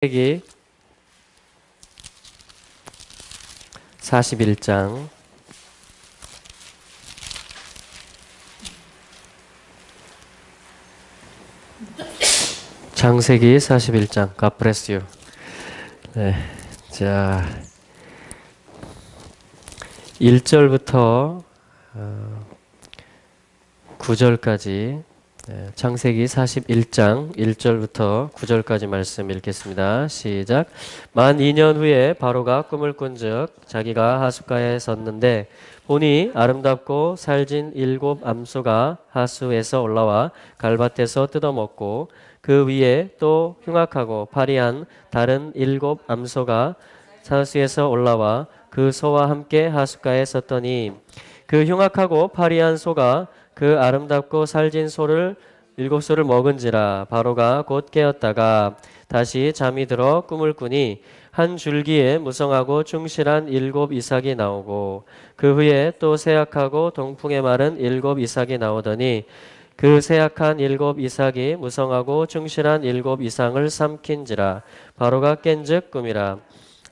창세기 41장 창세기 41장 God bless you. 네, 자 1절부터 9절까지 창세기 41장 1절부터 9절까지 말씀 읽겠습니다. 시작. 만 2년 후에 바로가 꿈을 꾼즉 자기가 하숫가에 섰는데 보니 아름답고 살진 7 암소가 하수에서 올라와 갈밭에서 뜯어먹고 그 위에 또 흉악하고 파리한 다른 7 암소가 하수에서 올라와 그 소와 함께 하숫가에 섰더니 그 흉악하고 파리한 소가 그 아름답고 살진 소를 7 소를 먹은지라. 바로가 곧 깨었다가 다시 잠이 들어 꿈을 꾸니 한 줄기에 무성하고 충실한 7 이삭이 나오고 그 후에 또 세약하고 동풍에 마른 7 이삭이 나오더니 그 세약한 7 이삭이 무성하고 충실한 7 이상을 삼킨지라. 바로가 깬즉 꿈이라.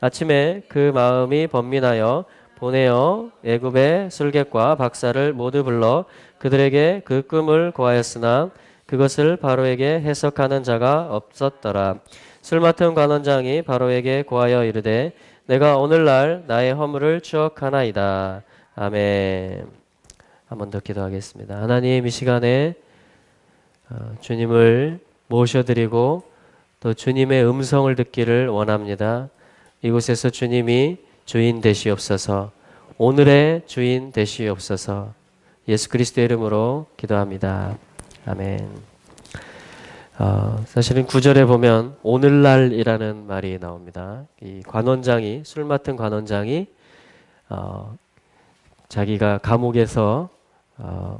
아침에 그 마음이 번민하여 보내어 애굽의 술객과 박사를 모두 불러 그들에게 그 꿈을 고하였으나 그것을 바로에게 해석하는 자가 없었더라. 술 맡은 관원장이 바로에게 고하여 이르되 내가 오늘날 나의 허물을 추억하나이다. 아멘. 한 번 더 기도하겠습니다. 하나님, 이 시간에 주님을 모셔드리고 또 주님의 음성을 듣기를 원합니다. 이곳에서 주님이 주인 되시옵소서. 오늘의 주인 되시옵소서. 예수 그리스도의 이름으로 기도합니다. 아멘. 사실은 9절에 보면 오늘날이라는 말이 나옵니다. 이 관원장이, 술 맡은 관원장이 자기가 감옥에서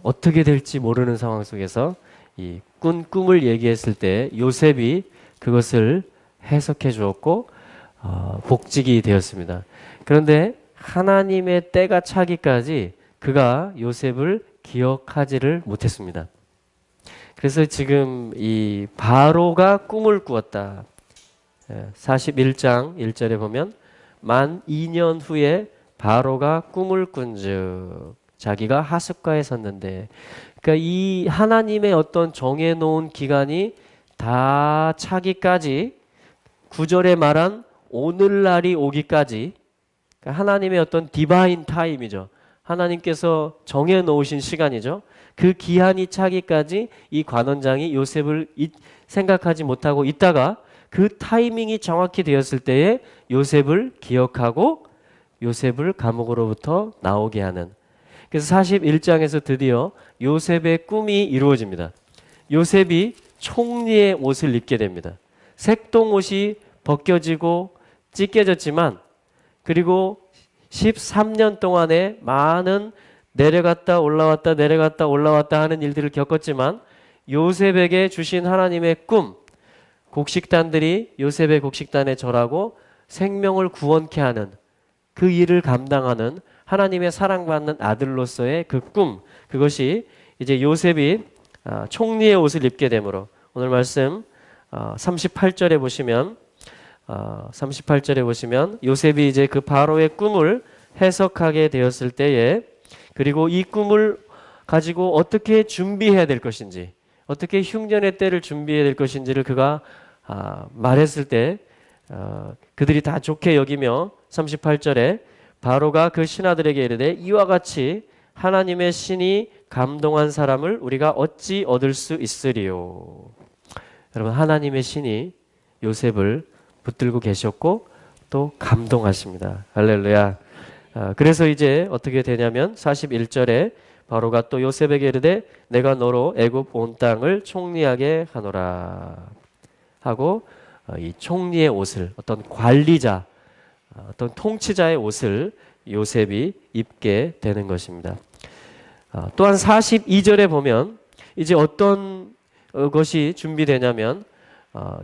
어떻게 될지 모르는 상황 속에서 이 꾼 꿈을 얘기했을 때 요셉이 그것을 해석해 주었고 복직이 되었습니다. 그런데 하나님의 때가 차기까지 그가 요셉을 기억하지를 못했습니다. 그래서 지금 이 바로가 꿈을 꾸었다. 41장 1절에 보면 만 2년 후에 바로가 꿈을 꾼즉 자기가 하숫가에 섰는데, 그러니까 이 하나님의 어떤 정해놓은 기간이 다 차기까지 9절에 말한 오늘날이 오기까지, 그러니까 하나님의 어떤 디바인 타임이죠. 하나님께서 정해놓으신 시간이죠. 그 기한이 차기까지 이 관원장이 요셉을 생각하지 못하고 있다가 그 타이밍이 정확히 되었을 때에 요셉을 기억하고 요셉을 감옥으로부터 나오게 하는. 그래서 41장에서 드디어 요셉의 꿈이 이루어집니다. 요셉이 총리의 옷을 입게 됩니다. 색동옷이 벗겨지고 찢겨졌지만, 그리고 13년 동안에 많은 내려갔다 올라왔다 내려갔다 올라왔다 하는 일들을 겪었지만 요셉에게 주신 하나님의 꿈, 곡식단들이 요셉의 곡식단에 절하고 생명을 구원케 하는 그 일을 감당하는 하나님의 사랑받는 아들로서의 그 꿈, 그것이 이제 요셉이 총리의 옷을 입게 되므로 오늘 말씀 38절에 보시면 38절에 보시면 요셉이 이제 그 바로의 꿈을 해석하게 되었을 때에, 그리고 이 꿈을 가지고 어떻게 준비해야 될 것인지, 어떻게 흉년의 때를 준비해야 될 것인지를 그가 말했을 때 그들이 다 좋게 여기며 38절에 바로가 그 신하들에게 이르되 이와 같이 하나님의 신이 감동한 사람을 우리가 어찌 얻을 수 있으리요. 여러분, 하나님의 신이 요셉을 붙들고 계셨고 또 감동하십니다. 할렐루야. 그래서 이제 어떻게 되냐면 41절에 바로가 또 요셉에게 이르되 내가 너로 애굽 온 땅을 총리하게 하노라 하고 이 총리의 옷을, 어떤 관리자, 어떤 통치자의 옷을 요셉이 입게 되는 것입니다. 또한 42절에 보면 이제 어떤 것이 준비되냐면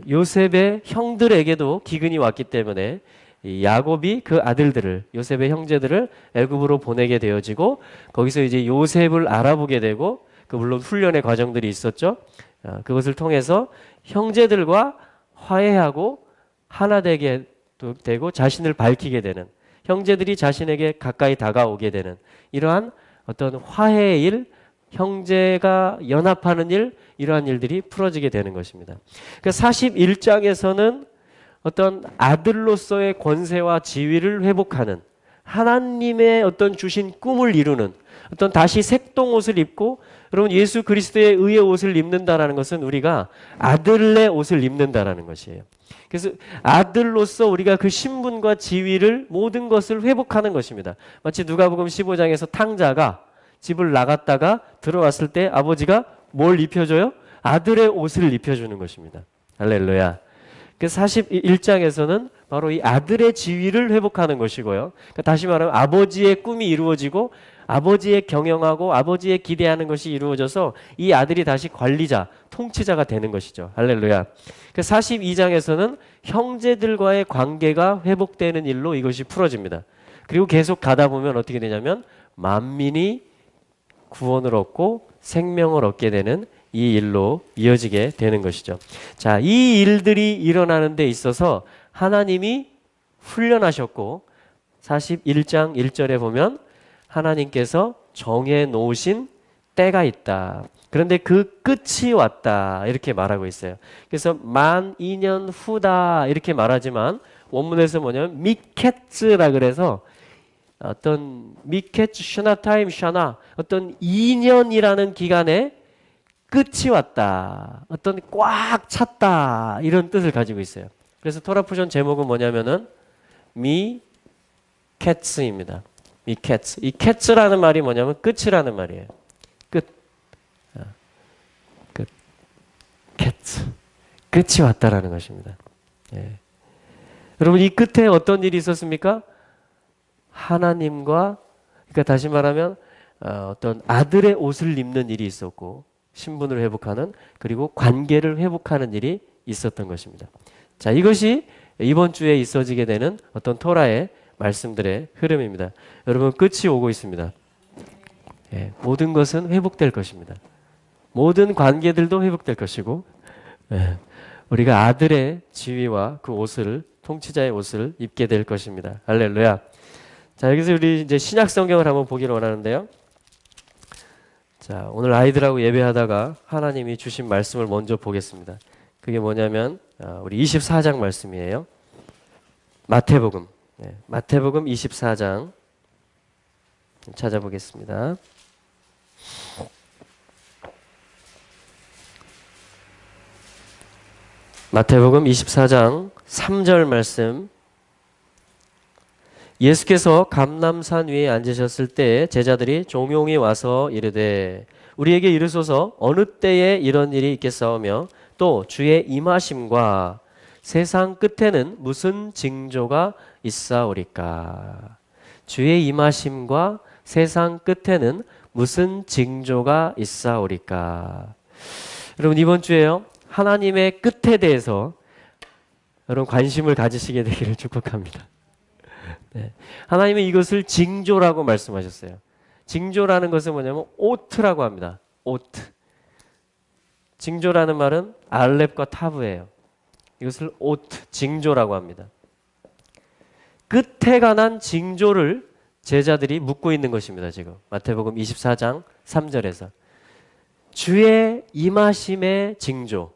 요셉의 형들에게도 기근이 왔기 때문에 야곱이 그 아들들을, 요셉의 형제들을 애굽으로 보내게 되어지고 거기서 이제 요셉을 알아보게 되고, 그 물론 훈련의 과정들이 있었죠. 그것을 통해서 형제들과 화해하고 하나 되게 되고 자신을 밝히게 되는, 형제들이 자신에게 가까이 다가오게 되는 이러한 어떤 화해의 일, 형제가 연합하는 일, 이러한 일들이 풀어지게 되는 것입니다. 그 41장에서는 어떤 아들로서의 권세와 지위를 회복하는, 하나님의 어떤 주신 꿈을 이루는, 어떤 다시 색동옷을 입고, 여러분 예수 그리스도의 의의 옷을 입는다라는 것은 우리가 아들의 옷을 입는다라는 것이에요. 그래서 아들로서 우리가 그 신분과 지위를, 모든 것을 회복하는 것입니다. 마치 누가복음 15장에서 탕자가 집을 나갔다가 들어왔을 때 아버지가 뭘 입혀줘요? 아들의 옷을 입혀주는 것입니다. 할렐루야. 그 41장에서는 바로 이 아들의 지위를 회복하는 것이고요. 그러니까 다시 말하면 아버지의 꿈이 이루어지고 아버지의 경영하고 아버지의 기대하는 것이 이루어져서 이 아들이 다시 관리자, 통치자가 되는 것이죠. 할렐루야. 그 42장에서는 형제들과의 관계가 회복되는 일로 이것이 풀어집니다. 그리고 계속 가다 보면 어떻게 되냐면 만민이 구원을 얻고 생명을 얻게 되는 이 일로 이어지게 되는 것이죠. 자, 이 일들이 일어나는 데 있어서 하나님이 훈련하셨고 41장 1절에 보면 하나님께서 정해 놓으신 때가 있다. 그런데 그 끝이 왔다. 이렇게 말하고 있어요. 그래서 만 2년 후다. 이렇게 말하지만 원문에서 뭐냐면 미케츠라 그래서 어떤 미케츠 슈나타임 샤나 어떤 2년이라는 기간에 끝이 왔다. 어떤 꽉 찼다. 이런 뜻을 가지고 있어요. 그래서 토라 푸션 제목은 뭐냐면은 미케츠입니다. 미케츠. 이 캐츠라는 말이 뭐냐면 끝이라는 말이에요. 끝. 끝. 캐츠. 끝이 왔다라는 것입니다. 예. 여러분 이 끝에 어떤 일이 있었습니까? 하나님과, 그러니까 다시 말하면 어떤 아들의 옷을 입는 일이 있었고 신분을 회복하는, 그리고 관계를 회복하는 일이 있었던 것입니다. 자, 이것이 이번 주에 있어지게 되는 어떤 토라의 말씀들의 흐름입니다. 여러분 끝이 오고 있습니다. 예, 모든 것은 회복될 것입니다. 모든 관계들도 회복될 것이고, 예, 우리가 아들의 지위와 그 옷을, 통치자의 옷을 입게 될 것입니다. 할렐루야. 자, 여기서 우리 이제 신약 성경을 한번 보기를 원하는데요. 자, 오늘 아이들하고 예배하다가 하나님이 주신 말씀을 먼저 보겠습니다. 그게 뭐냐면 우리 24장 말씀이에요. 마태복음. 네, 마태복음 24장 찾아보겠습니다. 마태복음 24장 3절 말씀. 예수께서 감람산 위에 앉으셨을 때 제자들이 종용이 와서 이르되 우리에게 이르소서 어느 때에 이런 일이 있겠사오며 또 주의 임하심과 세상 끝에는 무슨 징조가 있사오리까. 주의 임하심과 세상 끝에는 무슨 징조가 있사오리까. 여러분 이번 주에요, 하나님의 끝에 대해서 여러분 관심을 가지시게 되기를 축복합니다. 네. 하나님은 이것을 징조라고 말씀하셨어요. 징조라는 것은 뭐냐면 오트라고 합니다. 오트. 징조라는 말은 알렙과 타브예요. 이것을 오트, 징조라고 합니다. 끝에 관한 징조를 제자들이 묻고 있는 것입니다. 지금 마태복음 24장 3절에서 주의 임하심의 징조,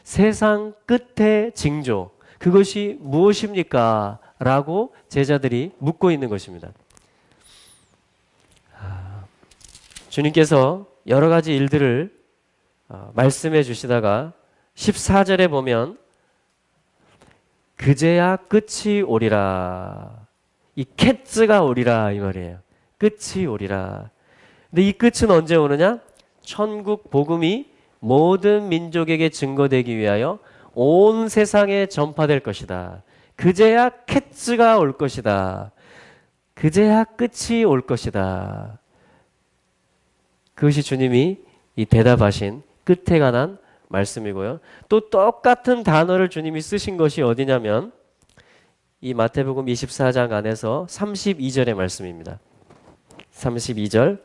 세상 끝의 징조, 그것이 무엇입니까? 라고 제자들이 묻고 있는 것입니다. 주님께서 여러 가지 일들을 말씀해 주시다가 14절에 보면 그제야 끝이 오리라. 이 캐츠가 오리라 이 말이에요. 끝이 오리라. 근데 이 끝은 언제 오느냐? 천국 복음이 모든 민족에게 증거되기 위하여 온 세상에 전파될 것이다. 그제야 캐츠가 올 것이다. 그제야 끝이 올 것이다. 그것이 주님이 이 대답하신 끝에 관한 말씀이고요. 또 똑같은 단어를 주님이 쓰신 것이 어디냐면 이 마태복음 24장 안에서 32절의 말씀입니다. 32절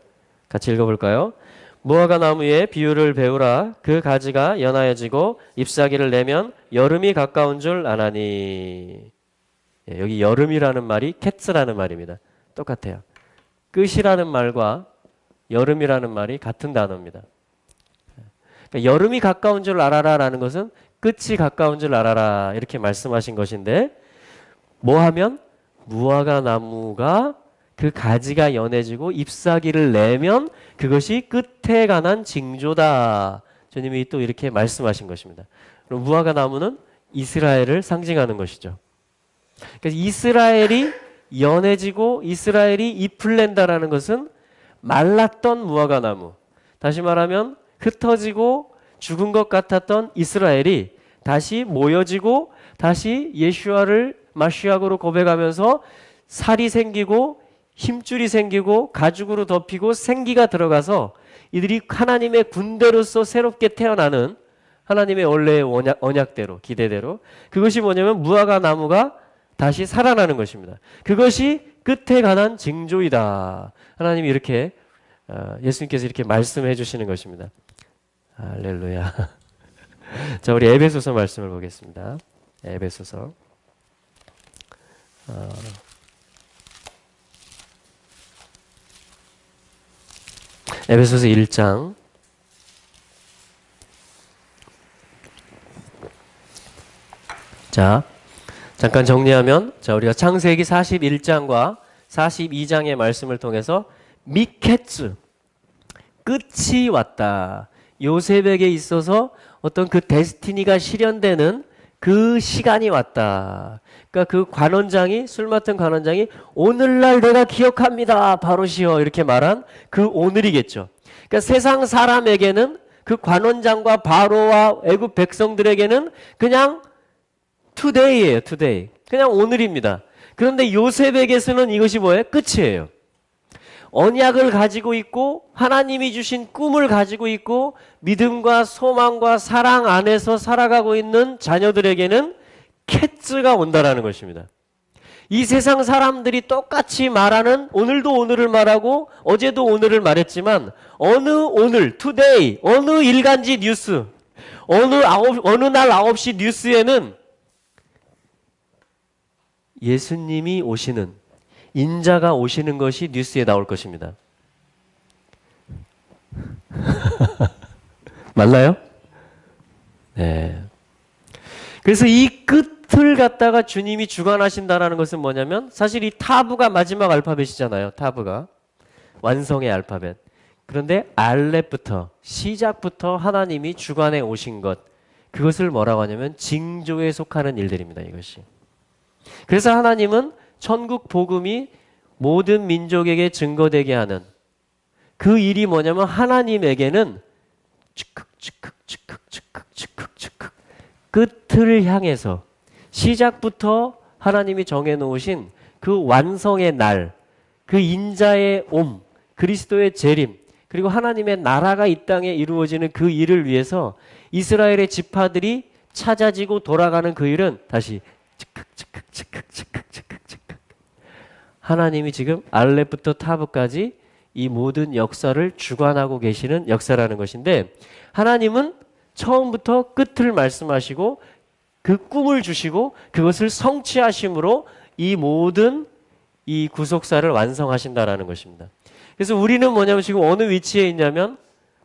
같이 읽어볼까요? 무화과 나무의 비유를 배우라. 그 가지가 연하여지고 잎사귀를 내면 여름이 가까운 줄 아나니. 예, 여기 여름이라는 말이 캐츠라는 말입니다. 똑같아요. 끝이라는 말과 여름이라는 말이 같은 단어입니다. 그러니까 여름이 가까운 줄 알아라라는 것은 끝이 가까운 줄 알아라 이렇게 말씀하신 것인데, 뭐 하면 무화과 나무가 그 가지가 연해지고 잎사귀를 내면 그것이 끝에 관한 징조다. 주님이 또 이렇게 말씀하신 것입니다. 그럼 무화과 나무는 이스라엘을 상징하는 것이죠. 그래서 이스라엘이 연해지고 이스라엘이 잎을 낸다라는 것은 말랐던 무화과 나무, 다시 말하면 흩어지고 죽은 것 같았던 이스라엘이 다시 모여지고 다시 예수와를 마시아고로 고백하면서 살이 생기고 힘줄이 생기고 가죽으로 덮이고 생기가 들어가서 이들이 하나님의 군대로서 새롭게 태어나는 하나님의 원래의 언약대로, 기대대로, 그것이 뭐냐면 무화과 나무가 다시 살아나는 것입니다. 그것이 끝에 관한 징조이다. 하나님이 이렇게 예수님께서 이렇게 말씀해 주시는 것입니다. 할렐루야. 자, 우리 에베소서 말씀을 보겠습니다. 에베소서 에베소서 1장 자, 잠깐 정리하면, 자, 우리가 창세기 41장과 42장의 말씀을 통해서 미케츠, 끝이 왔다. 요셉에게 있어서 어떤 그 데스티니가 실현되는 그 시간이 왔다. 그러니까 그 관원장이, 술 맡은 관원장이 오늘날 내가 기억합니다. 바로시여 이렇게 말한 그 오늘이겠죠. 그러니까 세상 사람에게는 그 관원장과 바로와 애굽 백성들에게는 그냥 today예요. today. 그냥 오늘입니다. 그런데 요셉에게서는 이것이 뭐예요? 끝이에요. 언약을 가지고 있고 하나님이 주신 꿈을 가지고 있고 믿음과 소망과 사랑 안에서 살아가고 있는 자녀들에게는 캐츠가 온다라는 것입니다. 이 세상 사람들이 똑같이 말하는, 오늘도 오늘을 말하고 어제도 오늘을 말했지만 어느 오늘, today, 어느 일간지 뉴스, 어느 날 9시 뉴스에는 예수님이 오시는, 인자가 오시는 것이 뉴스에 나올 것입니다. 맞나요? 네. 그래서 이 끝을 갖다가 주님이 주관하신다라는 것은 뭐냐면, 사실 이 타브가 마지막 알파벳이잖아요. 타브가 완성의 알파벳. 그런데 알렙부터, 시작부터 하나님이 주관해 오신 것, 그것을 뭐라고 하냐면 징조에 속하는 일들입니다. 이것이. 그래서 하나님은 천국 복음이 모든 민족에게 증거되게 하는 그 일이 뭐냐면, 하나님에게는 끝을 향해서 시작부터 하나님이 정해놓으신 그 완성의 날, 그 인자의 옴, 그리스도의 재림, 그리고 하나님의 나라가 이 땅에 이루어지는 그 일을 위해서 이스라엘의 지파들이 찾아지고 돌아가는 그 일은 다시 하나님이 지금 알렙부터 타브까지 이 모든 역사를 주관하고 계시는 역사라는 것인데, 하나님은 처음부터 끝을 말씀하시고 그 꿈을 주시고 그것을 성취하심으로 이 모든 이 구속사를 완성하신다라는 것입니다. 그래서 우리는 뭐냐면 지금 어느 위치에 있냐면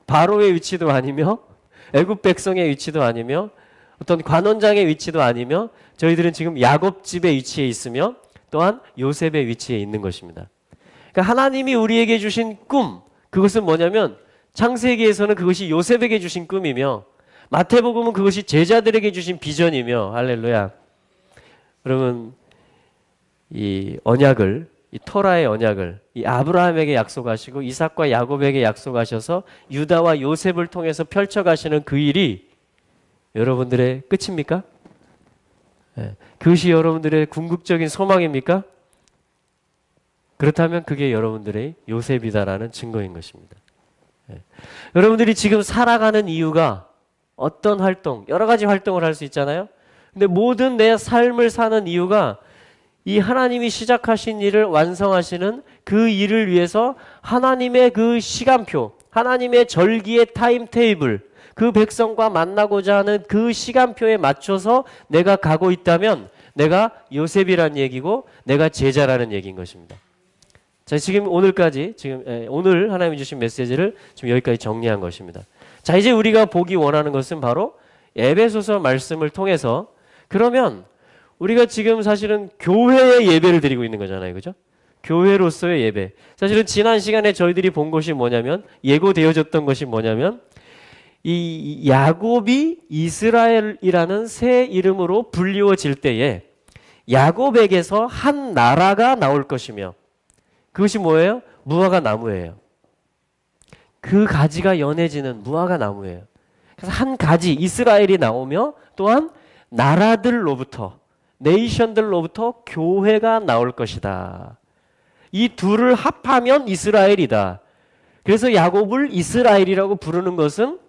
바로의 위치도 아니며 애굽 백성의 위치도 아니며 어떤 관원장의 위치도 아니며 저희들은 지금 야곱집의 위치에 있으며 또한 요셉의 위치에 있는 것입니다. 그러니까 하나님이 우리에게 주신 꿈, 그것은 뭐냐면 창세기에서는 그것이 요셉에게 주신 꿈이며 마태복음은 그것이 제자들에게 주신 비전이며, 할렐루야. 여러분, 이 언약을, 이 토라의 언약을 이 아브라함에게 약속하시고 이삭과 야곱에게 약속하셔서 유다와 요셉을 통해서 펼쳐가시는 그 일이 여러분들의 끝입니까? 네. 그것이 여러분들의 궁극적인 소망입니까? 그렇다면 그게 여러분들의 요셉이다라는 증거인 것입니다. 네. 여러분들이 지금 살아가는 이유가 어떤 활동, 여러 가지 활동을 할 수 있잖아요. 근데 모든 내 삶을 사는 이유가 이 하나님이 시작하신 일을 완성하시는 그 일을 위해서 하나님의 그 시간표, 하나님의 절기의 타임 테이블, 그 백성과 만나고자 하는 그 시간표에 맞춰서 내가 가고 있다면 내가 요셉이라는 얘기고 내가 제자라는 얘기인 것입니다. 자, 지금 오늘까지 오늘 하나님이 주신 메시지를 지금 여기까지 정리한 것입니다. 자, 이제 우리가 보기 원하는 것은 바로 에베소서 말씀을 통해서, 그러면 우리가 지금 사실은 교회의 예배를 드리고 있는 거잖아요. 그죠? 교회로서의 예배. 사실은 지난 시간에 저희들이 본 것이 뭐냐면, 예고되어졌던 것이 뭐냐면, 이 야곱이 이스라엘이라는 새 이름으로 불리워질 때에 야곱에게서 한 나라가 나올 것이며, 그것이 뭐예요? 무화과 나무예요. 그 가지가 연해지는 무화과 나무예요. 그래서 한 가지 이스라엘이 나오며 또한 나라들로부터, 네이션들로부터 교회가 나올 것이다. 이 둘을 합하면 이스라엘이다. 그래서 야곱을 이스라엘이라고 부르는 것은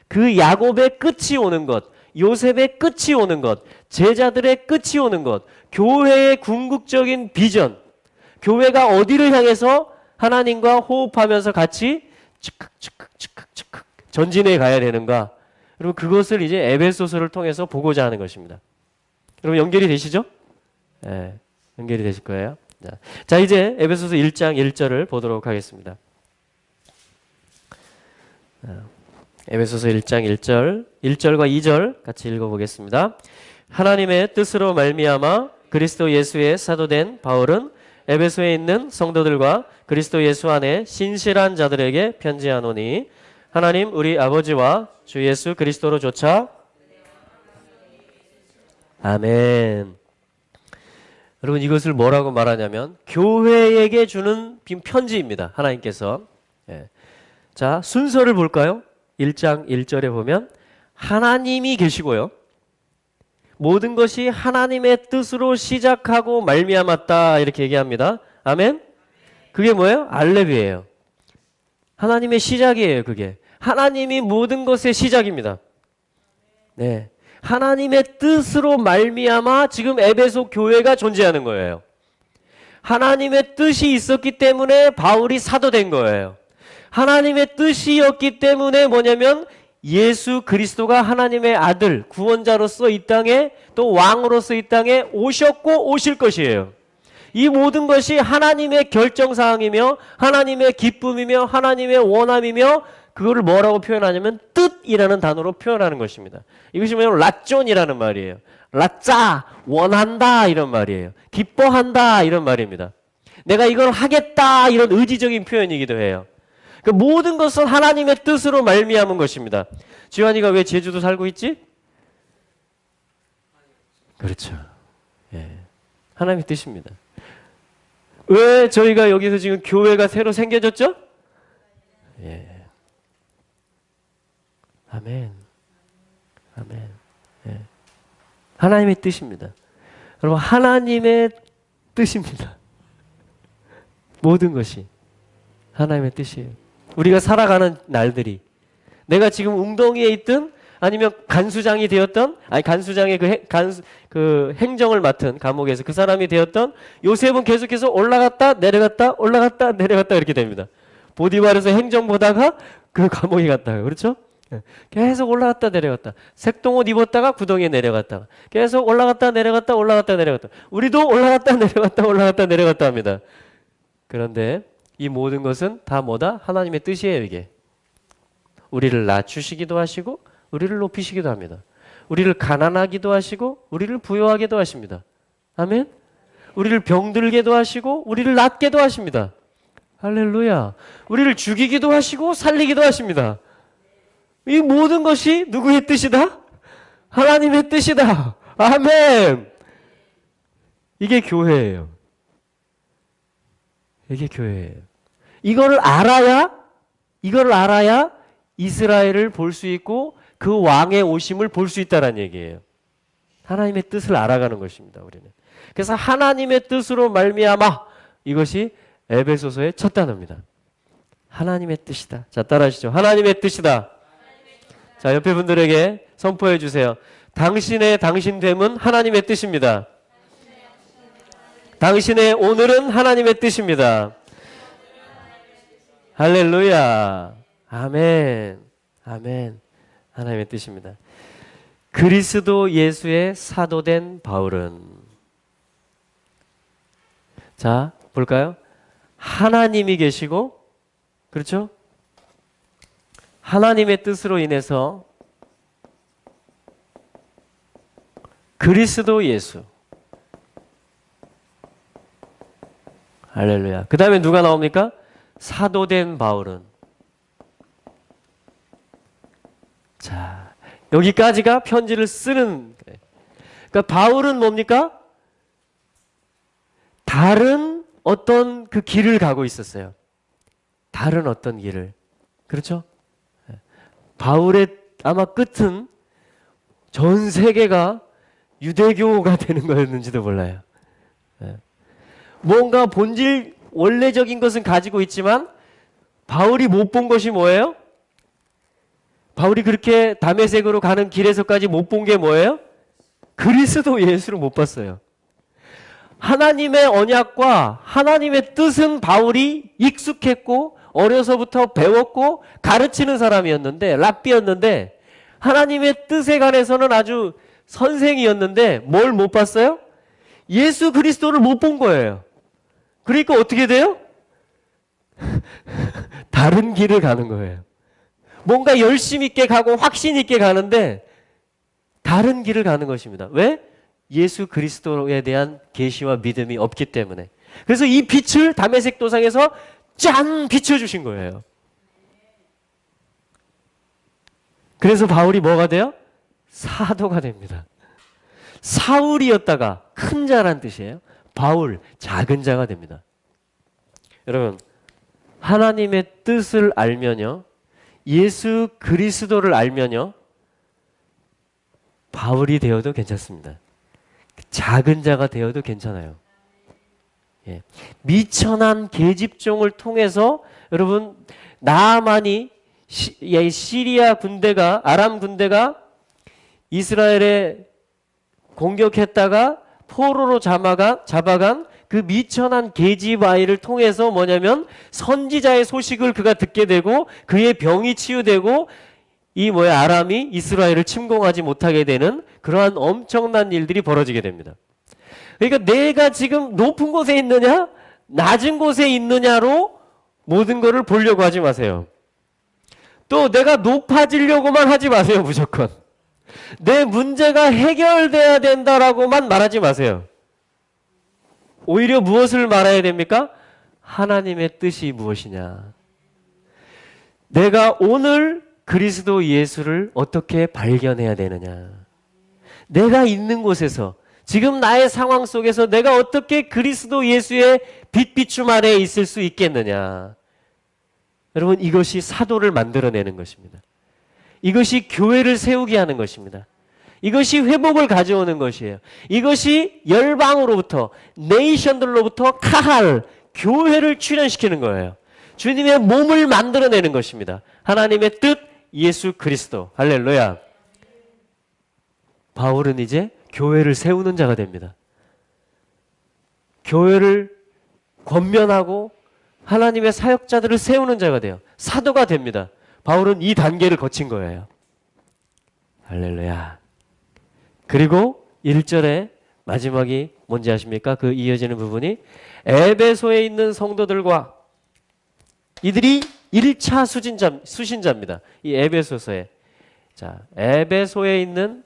그 야곱의 끝이 오는 것, 요셉의 끝이 오는 것, 제자들의 끝이 오는 것, 교회의 궁극적인 비전, 교회가 어디를 향해서 하나님과 호흡하면서 같이 즉각 전진해 가야 되는가. 그리고 그것을 이제 에베소서를 통해서 보고자 하는 것입니다. 여러분 연결이 되시죠? 네, 연결이 되실 거예요. 자, 이제 에베소서 1장 1절을 보도록 하겠습니다. 에베소서 1장 1절, 1절과 2절 같이 읽어보겠습니다. 하나님의 뜻으로 말미암아 그리스도 예수의 사도된 바울은 에베소에 있는 성도들과 그리스도 예수 안에 신실한 자들에게 편지하노니, 하나님 우리 아버지와 주 예수 그리스도로 조차. 아멘. 여러분, 이것을 뭐라고 말하냐면 교회에게 주는 편지입니다. 하나님께서. 자, 순서를 볼까요? 1장 1절에 보면 하나님이 계시고요, 모든 것이 하나님의 뜻으로 시작하고 말미암았다, 이렇게 얘기합니다. 아멘. 그게 뭐예요? 알레비예요. 하나님의 시작이에요. 그게 하나님이 모든 것의 시작입니다. 네, 하나님의 뜻으로 말미암아 지금 에베소 교회가 존재하는 거예요. 하나님의 뜻이 있었기 때문에 바울이 사도된 거예요. 하나님의 뜻이었기 때문에 뭐냐면 예수 그리스도가 하나님의 아들, 구원자로서 이 땅에, 또 왕으로서 이 땅에 오셨고 오실 것이에요. 이 모든 것이 하나님의 결정사항이며 하나님의 기쁨이며 하나님의 원함이며, 그거를 뭐라고 표현하냐면 뜻이라는 단어로 표현하는 것입니다. 이것이 뭐냐면 라존이라는 말이에요. 라짜, 원한다, 이런 말이에요. 기뻐한다, 이런 말입니다. 내가 이걸 하겠다, 이런 의지적인 표현이기도 해요. 그 모든 것은 하나님의 뜻으로 말미암은 것입니다. 지환이가 왜 제주도 살고 있지? 그렇죠. 예. 하나님의 뜻입니다. 왜 저희가 여기서 지금 교회가 새로 생겨졌죠? 예. 아멘. 아멘. 예. 하나님의 뜻입니다. 여러분, 하나님의 뜻입니다. 모든 것이 하나님의 뜻이에요. 우리가 살아가는 날들이, 내가 지금 웅덩이에 있든 아니면 간수장이 되었던, 아니 간수장의 그 행정을 맡은 감옥에서 그 사람이 되었던 요셉은 계속해서 올라갔다 내려갔다 올라갔다 내려갔다 이렇게 됩니다. 보디발에서 행정 보다가 그 감옥에 갔다가, 그렇죠? 계속 올라갔다 내려갔다. 색동옷 입었다가 구덩이에 내려갔다가 계속 올라갔다 내려갔다 올라갔다 내려갔다. 우리도 올라갔다 내려갔다 올라갔다 내려갔다 합니다. 그런데 이 모든 것은 다 뭐다? 하나님의 뜻이에요. 이게 우리를 낮추시기도 하시고 우리를 높이시기도 합니다. 우리를 가난하기도 하시고 우리를 부유하게도 하십니다. 아멘. 우리를 병들게도 하시고 우리를 낫게도 하십니다. 할렐루야. 우리를 죽이기도 하시고 살리기도 하십니다. 이 모든 것이 누구의 뜻이다? 하나님의 뜻이다. 아멘. 이게 교회예요. 이게 교회예요. 이거를 알아야 이스라엘을 볼 수 있고 그 왕의 오심을 볼 수 있다는 얘기예요. 하나님의 뜻을 알아가는 것입니다. 우리는. 그래서 하나님의 뜻으로 말미암아, 이것이 에베소서의 첫 단어입니다. 하나님의 뜻이다. 자, 따라하시죠. 하나님의 뜻이다. 자, 옆에 분들에게 선포해 주세요. 당신의 당신됨은 하나님의 뜻입니다. 당신의 오늘은 하나님의 뜻입니다. 할렐루야. 아멘. 아멘. 하나님의 뜻입니다. 그리스도 예수의 사도된 바울은, 자, 볼까요? 하나님이 계시고, 그렇죠? 하나님의 뜻으로 인해서 그리스도 예수. 할렐루야. 그 다음에 누가 나옵니까? 사도된 바울은. 자, 여기까지가 편지를 쓰는. 그러니까 바울은 뭡니까? 다른 어떤 그 길을 가고 있었어요. 다른 어떤 길을. 그렇죠? 바울의 아마 끝은 전 세계가 유대교가 되는 거였는지도 몰라요. 뭔가 본질 원래적인 것은 가지고 있지만 바울이 못 본 것이 뭐예요? 바울이 그렇게 다메섹으로 가는 길에서까지 못 본 게 뭐예요? 그리스도 예수를 못 봤어요. 하나님의 언약과 하나님의 뜻은 바울이 익숙했고 어려서부터 배웠고 가르치는 사람이었는데, 랍비였는데, 하나님의 뜻에 관해서는 아주 선생이었는데 뭘 못 봤어요? 예수 그리스도를 못 본 거예요. 그러니까 어떻게 돼요? 다른 길을 가는 거예요. 뭔가 열심 있게 가고 확신 있게 가는데 다른 길을 가는 것입니다. 왜? 예수 그리스도에 대한 계시와 믿음이 없기 때문에. 그래서 이 빛을 다메섹 도상에서 짠 비춰주신 거예요. 그래서 바울이 뭐가 돼요? 사도가 됩니다. 사울이었다가 큰 자란 뜻이에요. 바울, 작은 자가 됩니다. 여러분, 하나님의 뜻을 알면요, 예수 그리스도를 알면요, 바울이 되어도 괜찮습니다. 작은 자가 되어도 괜찮아요. 예. 미천한 계집종을 통해서 여러분, 나아만이 시리아 군대가, 아람 군대가 이스라엘에 공격했다가 포로로 잡아간 그 미천한 계집 아이를 통해서 뭐냐면 선지자의 소식을 그가 듣게 되고 그의 병이 치유되고 아람이 이스라엘을 침공하지 못하게 되는 그러한 엄청난 일들이 벌어지게 됩니다. 그러니까 내가 지금 높은 곳에 있느냐 낮은 곳에 있느냐로 모든 것을 보려고 하지 마세요. 또 내가 높아지려고만 하지 마세요. 무조건 내 문제가 해결돼야 된다라고만 말하지 마세요. 오히려 무엇을 말해야 됩니까? 하나님의 뜻이 무엇이냐, 내가 오늘 그리스도 예수를 어떻게 발견해야 되느냐, 내가 있는 곳에서 지금 나의 상황 속에서 내가 어떻게 그리스도 예수의 빛비춤 아래에 있을 수 있겠느냐. 여러분, 이것이 사도를 만들어내는 것입니다. 이것이 교회를 세우게 하는 것입니다. 이것이 회복을 가져오는 것이에요. 이것이 열방으로부터, 네이션들로부터 카할, 교회를 출현시키는 거예요. 주님의 몸을 만들어내는 것입니다. 하나님의 뜻, 예수 그리스도. 할렐루야. 바울은 이제 교회를 세우는 자가 됩니다. 교회를 권면하고 하나님의 사역자들을 세우는 자가 돼요. 사도가 됩니다. 바울은 이 단계를 거친 거예요. 할렐루야. 그리고 1절에 마지막이 뭔지 아십니까? 그 이어지는 부분이 에베소에 있는 성도들과, 이들이 1차 수신자입니다. 이 에베소서에. 자, 에베소에 있는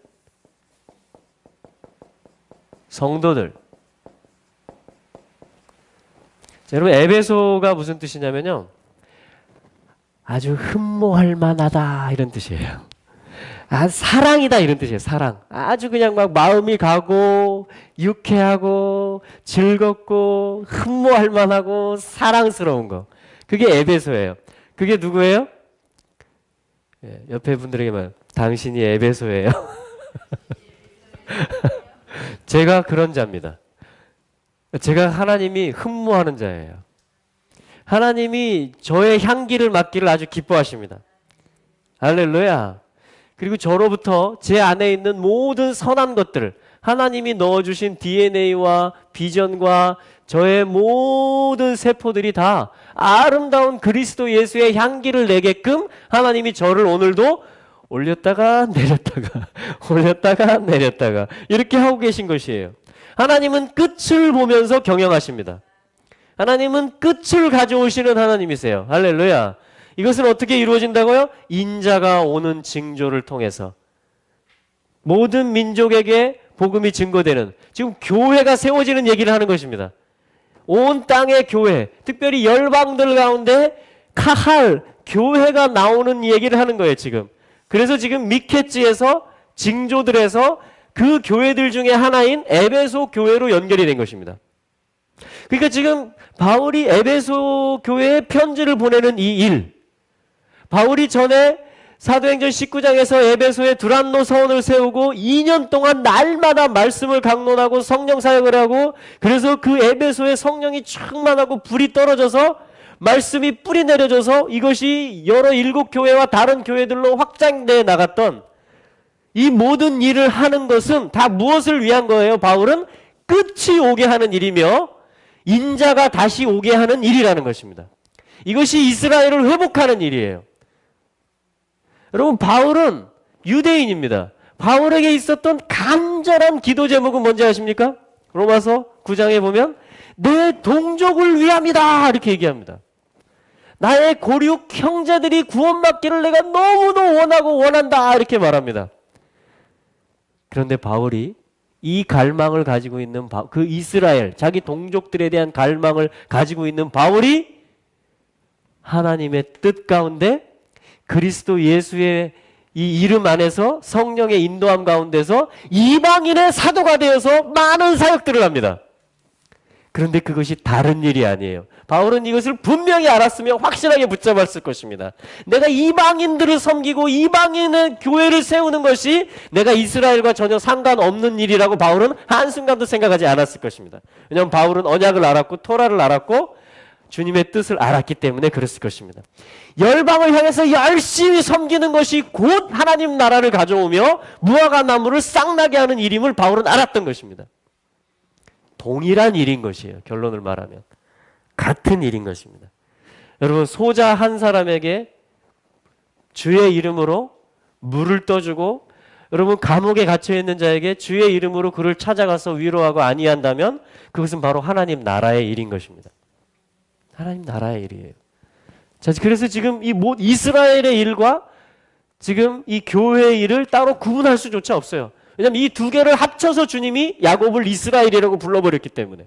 성도들. 자, 여러분, 에베소가 무슨 뜻이냐면요, 아주 흠모할 만하다 이런 뜻이에요. 사랑이다 이런 뜻이에요. 사랑. 아주 그냥 막 마음이 가고 유쾌하고 즐겁고 흠모할 만하고 사랑스러운 거. 그게 에베소예요. 그게 누구예요? 예, 옆에 분들에게 말, 당신이 에베소예요. 제가 그런 자입니다. 제가 하나님이 흠모하는 자예요. 하나님이 저의 향기를 맡기를 아주 기뻐하십니다. 할렐루야. 그리고 저로부터 제 안에 있는 모든 선한 것들을 하나님이 넣어주신 DNA와 비전과 저의 모든 세포들이 다 아름다운 그리스도 예수의 향기를 내게끔 하나님이 저를 오늘도 올렸다가 내렸다가 올렸다가 내렸다가 이렇게 하고 계신 것이에요. 하나님은 끝을 보면서 경영하십니다. 하나님은 끝을 가져오시는 하나님이세요. 할렐루야. 이것은 어떻게 이루어진다고요? 인자가 오는 징조를 통해서 모든 민족에게 복음이 증거되는, 지금 교회가 세워지는 얘기를 하는 것입니다. 온 땅의 교회, 특별히 열방들 가운데 카할, 교회가 나오는 얘기를 하는 거예요, 지금. 그래서 지금 미케지에서 징조들에서 그 교회들 중에 하나인 에베소 교회로 연결이 된 것입니다. 그러니까 지금 바울이 에베소 교회에 편지를 보내는 이 일, 바울이 전에 사도행전 19장에서 에베소에 두란노 서원을 세우고 2년 동안 날마다 말씀을 강론하고 성령 사역을 하고, 그래서 그 에베소에 성령이 충만하고 불이 떨어져서 말씀이 뿌리 내려져서 이것이 여러 일곱 교회와 다른 교회들로 확장되어 나갔던 이 모든 일을 하는 것은 다 무엇을 위한 거예요? 바울은 끝이 오게 하는 일이며 인자가 다시 오게 하는 일이라는 것입니다. 이것이 이스라엘을 회복하는 일이에요. 여러분, 바울은 유대인입니다. 바울에게 있었던 간절한 기도 제목은 뭔지 아십니까? 로마서 9장에 보면 내 동족을 위함이다 이렇게 얘기합니다. 나의 고륙 형제들이 구원받기를 내가 너무도 원하고 원한다 이렇게 말합니다. 그런데 바울이 이 갈망을 가지고 있는 그 이스라엘, 자기 동족들에 대한 갈망을 가지고 있는 바울이 하나님의 뜻 가운데 그리스도 예수의 이 이름 안에서 성령의 인도함 가운데서 이방인의 사도가 되어서 많은 사역들을 합니다. 그런데 그것이 다른 일이 아니에요. 바울은 이것을 분명히 알았으며 확실하게 붙잡았을 것입니다. 내가 이방인들을 섬기고 이방인의 교회를 세우는 것이 내가 이스라엘과 전혀 상관없는 일이라고 바울은 한순간도 생각하지 않았을 것입니다. 왜냐하면 바울은 언약을 알았고 토라를 알았고 주님의 뜻을 알았기 때문에 그랬을 것입니다. 열방을 향해서 열심히 섬기는 것이 곧 하나님 나라를 가져오며 무화과 나무를 싹나게 하는 일임을 바울은 알았던 것입니다. 동일한 일인 것이에요. 결론을 말하면 같은 일인 것입니다. 여러분, 소자 한 사람에게 주의 이름으로 물을 떠주고 여러분 감옥에 갇혀있는 자에게 주의 이름으로 그를 찾아가서 위로하고 안위한다면 그것은 바로 하나님 나라의 일인 것입니다. 하나님 나라의 일이에요. 자, 그래서 지금 이 이스라엘의 일과 지금 이 교회의 일을 따로 구분할 수조차 없어요. 왜냐하면 이 두 개를 합쳐서 주님이 야곱을 이스라엘이라고 불러버렸기 때문에.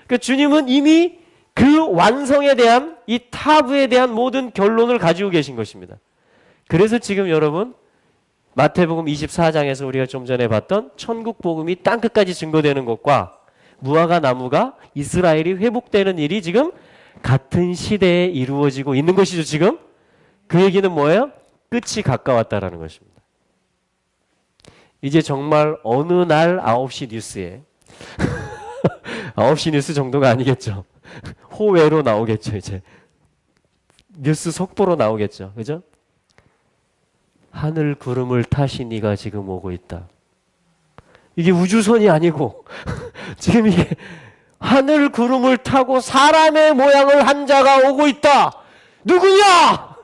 그러니까 주님은 이미 그 완성에 대한 이 타부에 대한 모든 결론을 가지고 계신 것입니다. 그래서 지금 여러분 마태복음 24장에서 우리가 좀 전에 봤던 천국 복음이 땅끝까지 증거되는 것과 무화과 나무가 이스라엘이 회복되는 일이 지금 같은 시대에 이루어지고 있는 것이죠. 지금 그 얘기는 뭐예요? 끝이 가까웠다라는 것입니다. 이제 정말 어느 날 9시 뉴스에 9시 뉴스 정도가 아니겠죠. 호외로 나오겠죠. 이제 뉴스 속보로 나오겠죠. 그죠? 하늘 구름을 타시니가 지금 오고 있다. 이게 우주선이 아니고 지금 이게 하늘 구름을 타고 사람의 모양을 한 자가 오고 있다. 누구냐?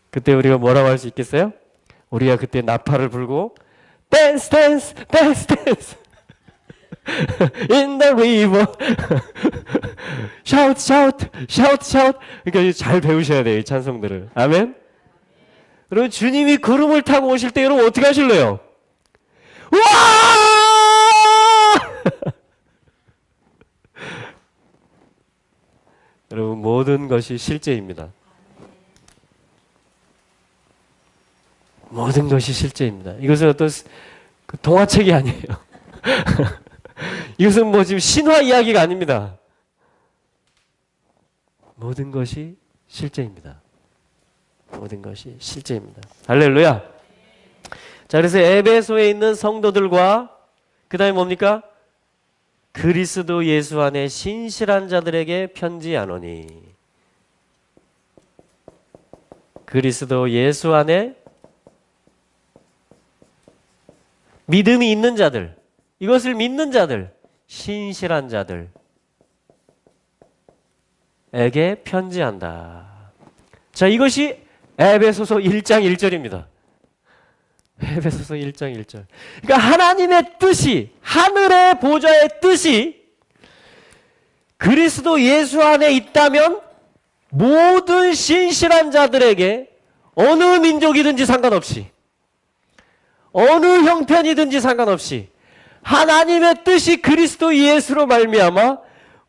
그때 우리가 뭐라고 할 수 있겠어요? 우리가 그때 나팔을 불고 댄스 댄스 댄스 댄스 in the river shout shout shout shout. 그러니까 잘 배우셔야 돼요, 이 찬송들을. 아멘. 여러분, 주님이 구름을 타고 오실 때 여러분 어떻게 하실래요? 와! 여러분, 모든 것이 실제입니다. 모든 것이 실제입니다. 이것은 어떤 동화책이 아니에요. 이것은 뭐 지금 신화 이야기가 아닙니다. 모든 것이 실제입니다. 모든 것이 실제입니다. 할렐루야. 자, 그래서 에베소에 있는 성도들과 그 다음에 뭡니까? 그리스도 예수 안에 신실한 자들에게 편지하노니. 그리스도 예수 안에 믿음이 있는 자들, 이것을 믿는 자들, 신실한 자들에게 편지한다. 자, 이것이 에베소서 1장 1절입니다. 에베소서 1장 1절. 그러니까 하나님의 뜻이, 하늘의 보좌의 뜻이 그리스도 예수 안에 있다면 모든 신실한 자들에게 어느 민족이든지 상관없이, 어느 형편이든지 상관없이 하나님의 뜻이 그리스도 예수로 말미암아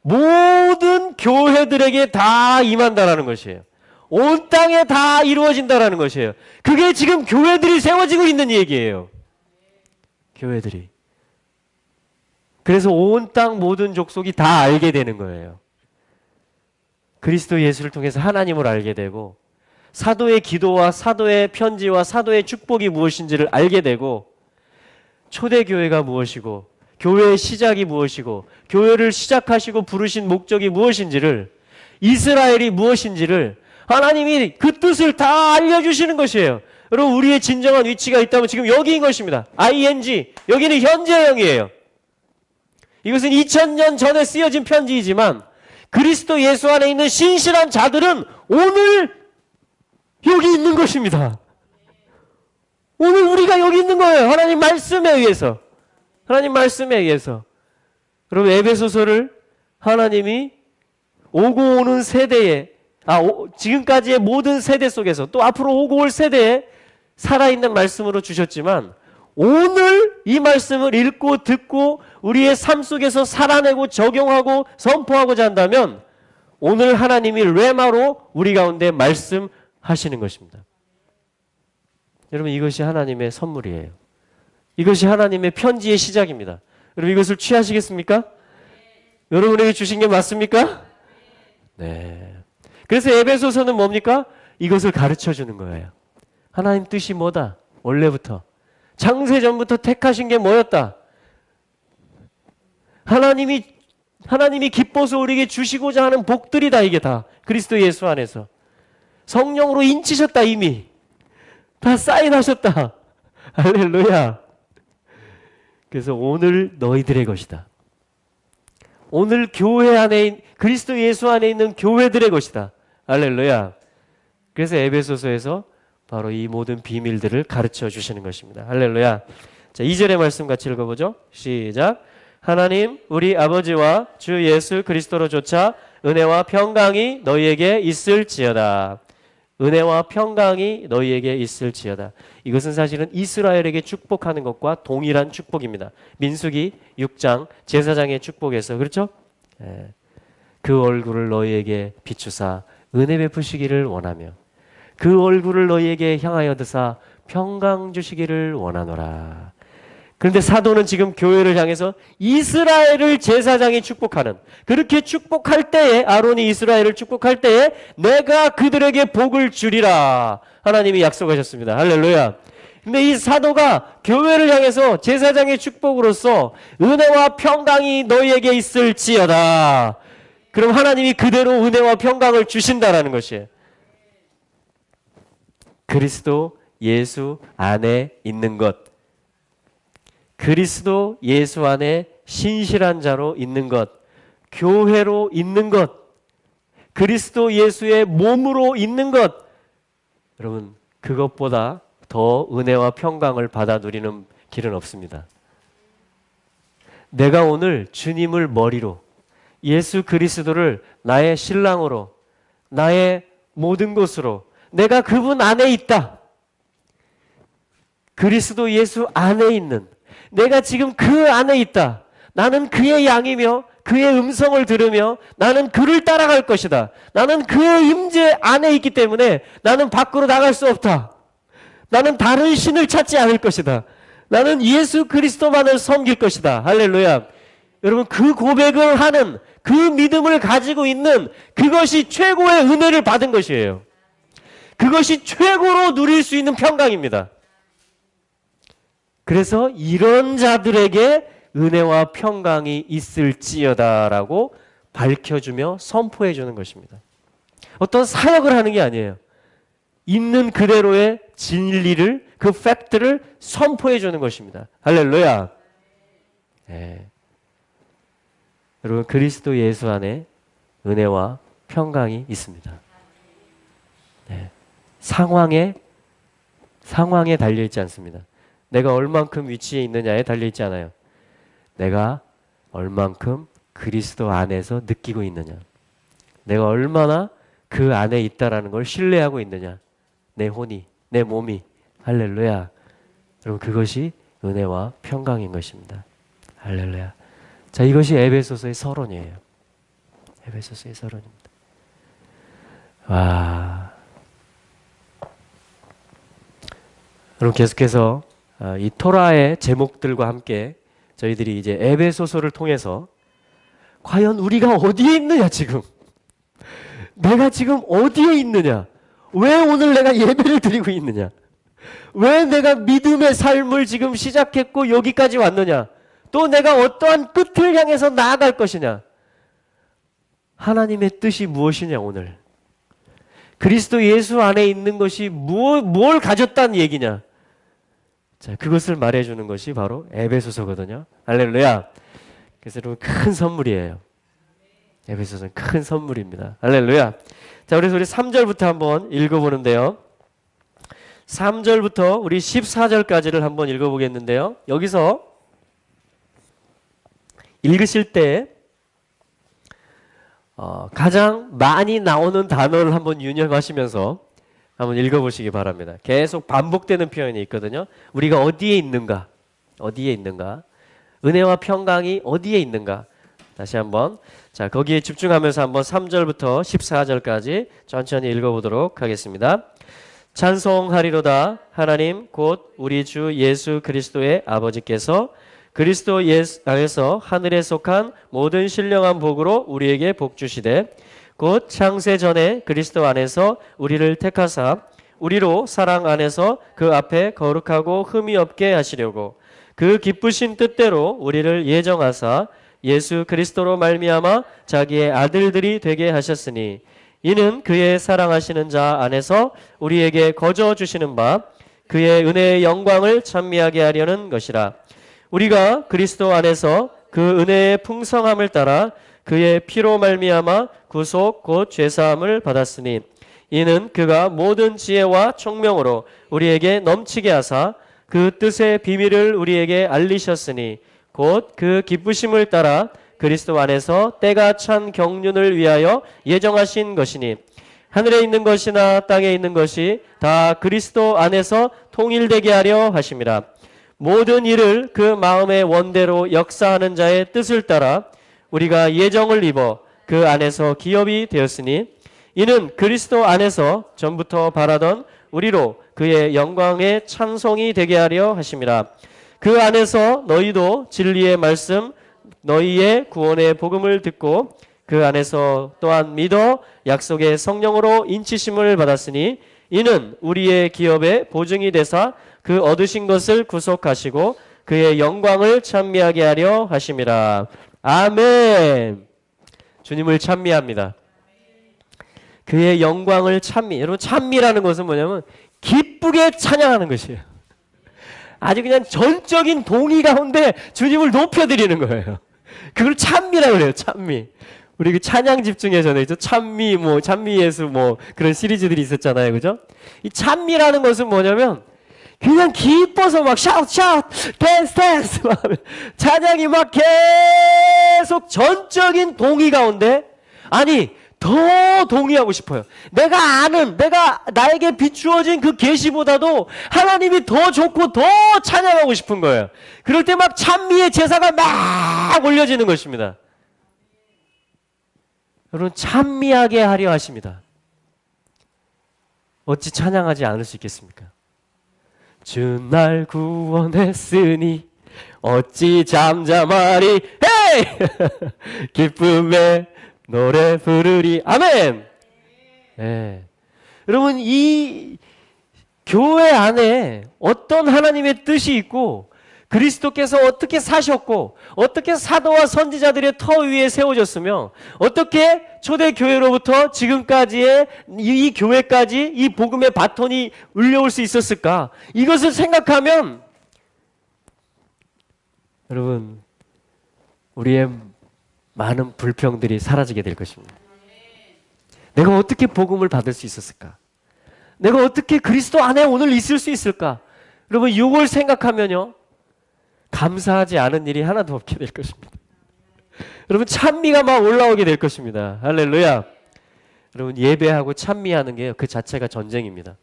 모든 교회들에게 다 임한다라는 것이에요. 온 땅에 다 이루어진다라는 것이에요. 그게 지금 교회들이 세워지고 있는 얘기예요. 교회들이. 그래서 온 땅 모든 족속이 다 알게 되는 거예요. 그리스도 예수를 통해서 하나님을 알게 되고, 사도의 기도와 사도의 편지와 사도의 축복이 무엇인지를 알게 되고, 초대교회가 무엇이고 교회의 시작이 무엇이고 교회를 시작하시고 부르신 목적이 무엇인지를, 이스라엘이 무엇인지를 하나님이 그 뜻을 다 알려주시는 것이에요. 여러분, 우리의 진정한 위치가 있다면 지금 여기인 것입니다. ing, 여기는 현재형이에요. 이것은 2000년 전에 쓰여진 편지이지만 그리스도 예수 안에 있는 신실한 자들은 오늘 여기 있는 것입니다. 오늘 우리가 여기 있는 거예요. 하나님 말씀에 의해서. 하나님 말씀에 의해서. 여러분, 에베소서를 하나님이 오고 오는 세대에, 지금까지의 모든 세대 속에서 또 앞으로 오고 올 세대에 살아있는 말씀으로 주셨지만, 오늘 이 말씀을 읽고 듣고 우리의 삶 속에서 살아내고 적용하고 선포하고자 한다면 오늘 하나님이 레마로 우리 가운데 말씀하시는 것입니다. 여러분, 이것이 하나님의 선물이에요. 이것이 하나님의 편지의 시작입니다. 여러분, 이것을 취하시겠습니까? 여러분에게 주신 게 맞습니까? 네. 그래서 에베소서는 뭡니까? 이것을 가르쳐 주는 거예요. 하나님 뜻이 뭐다? 원래부터. 창세전부터 택하신 게 뭐였다? 하나님이 기뻐서 우리에게 주시고자 하는 복들이다, 이게 다. 그리스도 예수 안에서. 성령으로 인치셨다, 이미. 다 사인하셨다. 할렐루야. 그래서 오늘 너희들의 것이다. 오늘 교회 안에, 그리스도 예수 안에 있는 교회들의 것이다. 할렐루야. 그래서 에베소서에서 바로 이 모든 비밀들을 가르쳐 주시는 것입니다. 할렐루야. 자, 2절의 말씀 같이 읽어보죠. 시작. 하나님 우리 아버지와 주 예수 그리스도로 조차 은혜와 평강이 너희에게 있을지어다. 은혜와 평강이 너희에게 있을지어다. 이것은 사실은 이스라엘에게 축복하는 것과 동일한 축복입니다. 민수기 6장 제사장의 축복에서, 그렇죠? 그 얼굴을 너희에게 비추사 은혜 베푸시기를 원하며 그 얼굴을 너희에게 향하여 드사 평강 주시기를 원하노라. 그런데 사도는 지금 교회를 향해서 이스라엘을 제사장이 축복하는, 그렇게 축복할 때에, 아론이 이스라엘을 축복할 때에 내가 그들에게 복을 주리라 하나님이 약속하셨습니다. 할렐루야. 근데 이 사도가 교회를 향해서 제사장의 축복으로서 은혜와 평강이 너희에게 있을지어다. 그럼 하나님이 그대로 은혜와 평강을 주신다라는 것이에요. 그리스도 예수 안에 있는 것, 그리스도 예수 안에 신실한 자로 있는 것, 교회로 있는 것, 그리스도 예수의 몸으로 있는 것, 여러분, 그것보다 더 은혜와 평강을 받아 누리는 길은 없습니다. 내가 오늘 주님을 머리로, 예수 그리스도를 나의 신랑으로, 나의 모든 것으로, 내가 그분 안에 있다. 그리스도 예수 안에 있는, 내가 지금 그 안에 있다. 나는 그의 양이며 그의 음성을 들으며 나는 그를 따라갈 것이다. 나는 그의 임재 안에 있기 때문에 나는 밖으로 나갈 수 없다. 나는 다른 신을 찾지 않을 것이다. 나는 예수 그리스도만을 섬길 것이다. 할렐루야. 여러분, 그 고백을 하는, 그 믿음을 가지고 있는, 그것이 최고의 은혜를 받은 것이에요. 그것이 최고로 누릴 수 있는 평강입니다. 그래서 이런 자들에게 은혜와 평강이 있을지어다라고 밝혀주며 선포해주는 것입니다. 어떤 사역을 하는 게 아니에요. 있는 그대로의 진리를 그 팩트를 선포해 주는 것입니다. 할렐루야. 네. 여러분 그리스도 예수 안에 은혜와 평강이 있습니다. 네. 상황에 달려 있지 않습니다. 내가 얼만큼 위치에 있느냐에 달려 있지 않아요. 내가 얼만큼 그리스도 안에서 느끼고 있느냐. 내가 얼마나 그 안에 있다라는 걸 신뢰하고 있느냐. 내 혼이, 내 몸이. 할렐루야. 여러분 그것이 은혜와 평강인 것입니다. 할렐루야. 자, 이것이 에베소서의 서론이에요. 에베소서의 서론입니다. 와. 여러분 계속해서 이 토라의 제목들과 함께 저희들이 이제 에베소서를 통해서 과연 우리가 어디에 있느냐 지금. 내가 지금 어디에 있느냐. 왜 오늘 내가 예배를 드리고 있느냐. 왜 내가 믿음의 삶을 지금 시작했고 여기까지 왔느냐. 또 내가 어떠한 끝을 향해서 나아갈 것이냐. 하나님의 뜻이 무엇이냐 오늘. 그리스도 예수 안에 있는 것이 뭘 가졌다는 얘기냐. 자, 그것을 말해주는 것이 바로 에베소서거든요. 할렐루야. 그래서 여러분 큰 선물이에요. 에베소서는 큰 선물입니다. 할렐루야. 자, 그래서 우리 3절부터 한번 읽어보는데요. 3절부터 우리 14절까지를 한번 읽어보겠는데요. 여기서 읽으실 때 가장 많이 나오는 단어를 한번 유념하시면서 한번 읽어보시기 바랍니다. 계속 반복되는 표현이 있거든요. 우리가 어디에 있는가? 어디에 있는가? 은혜와 평강이 어디에 있는가? 다시 한번. 자, 거기에 집중하면서 한번 3절부터 14절까지 천천히 읽어보도록 하겠습니다. 찬송하리로다 하나님 곧 우리 주 예수 그리스도의 아버지께서 그리스도 예수 안에서 하늘에 속한 모든 신령한 복으로 우리에게 복 주시되 곧 창세 전에 그리스도 안에서 우리를 택하사 우리로 사랑 안에서 그 앞에 거룩하고 흠이 없게 하시려고 그 기쁘신 뜻대로 우리를 예정하사 예수 그리스도로 말미암아 자기의 아들들이 되게 하셨으니 이는 그의 사랑하시는 자 안에서 우리에게 거저 주시는 바 그의 은혜의 영광을 찬미하게 하려는 것이라. 우리가 그리스도 안에서 그 은혜의 풍성함을 따라 그의 피로 말미암아 구속 곧 죄사함을 받았으니 이는 그가 모든 지혜와 총명으로 우리에게 넘치게 하사 그 뜻의 비밀을 우리에게 알리셨으니 곧 그 기쁘심을 따라 그리스도 안에서 때가 찬 경륜을 위하여 예정하신 것이니 하늘에 있는 것이나 땅에 있는 것이 다 그리스도 안에서 통일되게 하려 하심이라. 모든 일을 그 마음의 원대로 역사하는 자의 뜻을 따라 우리가 예정을 입어 그 안에서 기업이 되었으니 이는 그리스도 안에서 전부터 바라던 우리로 그의 영광의 찬송이 되게 하려 하심이라. 그 안에서 너희도 진리의 말씀 너희의 구원의 복음을 듣고 그 안에서 또한 믿어 약속의 성령으로 인치심을 받았으니 이는 우리의 기업의 보증이 되사 그 얻으신 것을 구속하시고 그의 영광을 찬미하게 하려 하심이라. 아멘. 주님을 찬미합니다. 그의 영광을 찬미. 여러분 찬미라는 것은 뭐냐면 기쁘게 찬양하는 것이에요. 아주 그냥 전적인 동의 가운데 주님을 높여드리는 거예요. 그걸 찬미라고 그래요. 찬미. 우리 그 찬양 집중에 전에 있죠. 찬미 찬미 예수 그런 시리즈들이 있었잖아요. 그죠? 이 찬미라는 것은 뭐냐면 그냥 기뻐서 막 샤우트 댄스 막 찬양이 막 계속 전적인 동의 가운데 아니 더 동의하고 싶어요. 내가 아는 나에게 비추어진 그 계시보다도 하나님이 더 좋고 더 찬양하고 싶은 거예요. 그럴 때 막 찬미의 제사가 막 올려지는 것입니다. 여러분 찬미하게 하려 하십니다. 어찌 찬양하지 않을 수 있겠습니까? 주 날 구원했으니 어찌 잠잠하리 헤이 기쁨의 노래 부르리 아멘. 네. 여러분 이 교회 안에 어떤 하나님의 뜻이 있고 그리스도께서 어떻게 사셨고 어떻게 사도와 선지자들의 터 위에 세워졌으며 어떻게 초대교회로부터 지금까지의 이 교회까지 이 복음의 바톤이 울려올 수 있었을까? 이것을 생각하면 여러분 우리의 많은 불평들이 사라지게 될 것입니다. 내가 어떻게 복음을 받을 수 있었을까? 내가 어떻게 그리스도 안에 오늘 있을 수 있을까? 여러분 이걸 생각하면요 감사하지 않은 일이 하나도 없게 될 것입니다. 여러분 찬미가 막 올라오게 될 것입니다. 할렐루야. 여러분 예배하고 찬미하는 게 그 자체가 전쟁입니다.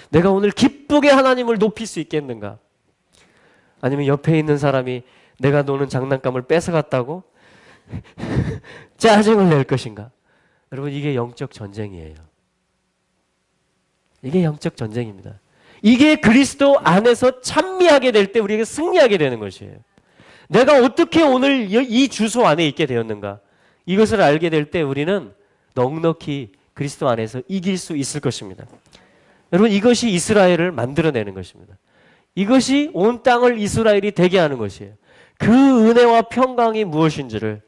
내가 오늘 기쁘게 하나님을 높일 수 있겠는가? 아니면 옆에 있는 사람이 내가 노는 장난감을 뺏어갔다고 짜증을 낼 것인가? 여러분 이게 영적 전쟁이에요. 이게 영적 전쟁입니다. 이게 그리스도 안에서 찬미하게 될 때 우리가 승리하게 되는 것이에요. 내가 어떻게 오늘 이 주소 안에 있게 되었는가? 이것을 알게 될 때 우리는 넉넉히 그리스도 안에서 이길 수 있을 것입니다. 여러분 이것이 이스라엘을 만들어내는 것입니다. 이것이 온 땅을 이스라엘이 되게 하는 것이에요. 그 은혜와 평강이 무엇인지를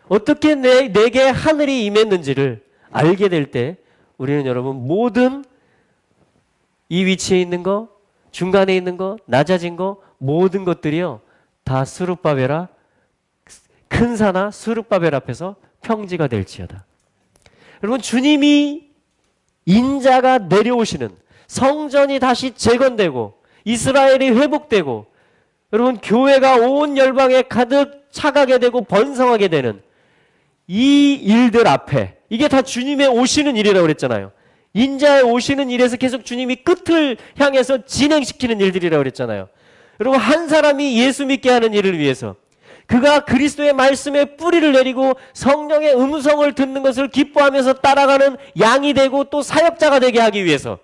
어떻게 내게 하늘이 임했는지를 알게 될 때 우리는 여러분 모든 이 위치에 있는 거, 중간에 있는 거, 낮아진 거 모든 것들이요 다 스룹바벨아 큰 산아 스룹바벨 앞에서 평지가 될지어다. 여러분 주님이 인자가 내려오시는 성전이 다시 재건되고 이스라엘이 회복되고 여러분 교회가 온 열방에 가득 차가게 되고 번성하게 되는 이 일들 앞에 이게 다 주님의 오시는 일이라고 그랬잖아요. 인자의 오시는 일에서 계속 주님이 끝을 향해서 진행시키는 일들이라고 그랬잖아요. 여러분 한 사람이 예수 믿게 하는 일을 위해서 그가 그리스도의 말씀에 뿌리를 내리고 성령의 음성을 듣는 것을 기뻐하면서 따라가는 양이 되고 또 사역자가 되게 하기 위해서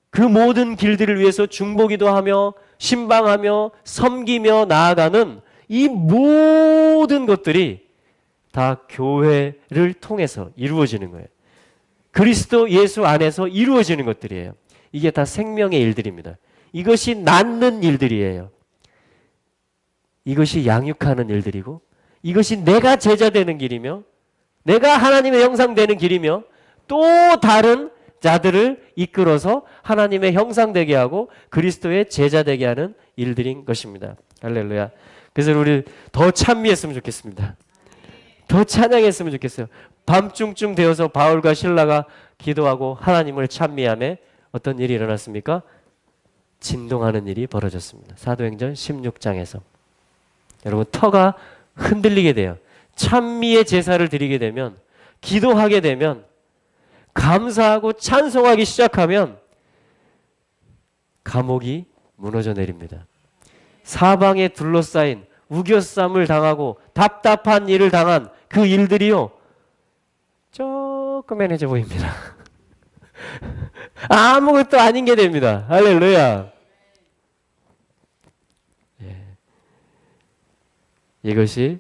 그 모든 길들을 위해서 중보기도 하며 신방하며 섬기며 나아가는 이 모든 것들이 다 교회를 통해서 이루어지는 거예요. 그리스도 예수 안에서 이루어지는 것들이에요. 이게 다 생명의 일들입니다. 이것이 낫는 일들이에요. 이것이 양육하는 일들이고 이것이 내가 제자 되는 길이며 내가 하나님의 형상 되는 길이며 또 다른 자들을 이끌어서 하나님의 형상 되게 하고 그리스도의 제자 되게 하는 일들인 것입니다. 할렐루야. 그래서 우리 더 찬미했으면 좋겠습니다. 더 찬양했으면 좋겠어요. 밤중쯤 되어서 바울과 실라가 기도하고 하나님을 찬미하며 어떤 일이 일어났습니까? 진동하는 일이 벌어졌습니다. 사도행전 16장에서 여러분 터가 흔들리게 돼요. 찬미의 제사를 드리게 되면 기도하게 되면 감사하고 찬송하기 시작하면 감옥이 무너져 내립니다. 사방에 둘러싸인 우겨쌈을 당하고 답답한 일을 당한 그 일들이요 조그만해져 보입니다. 아무것도 아닌 게 됩니다. 할렐루야. 예. 이것이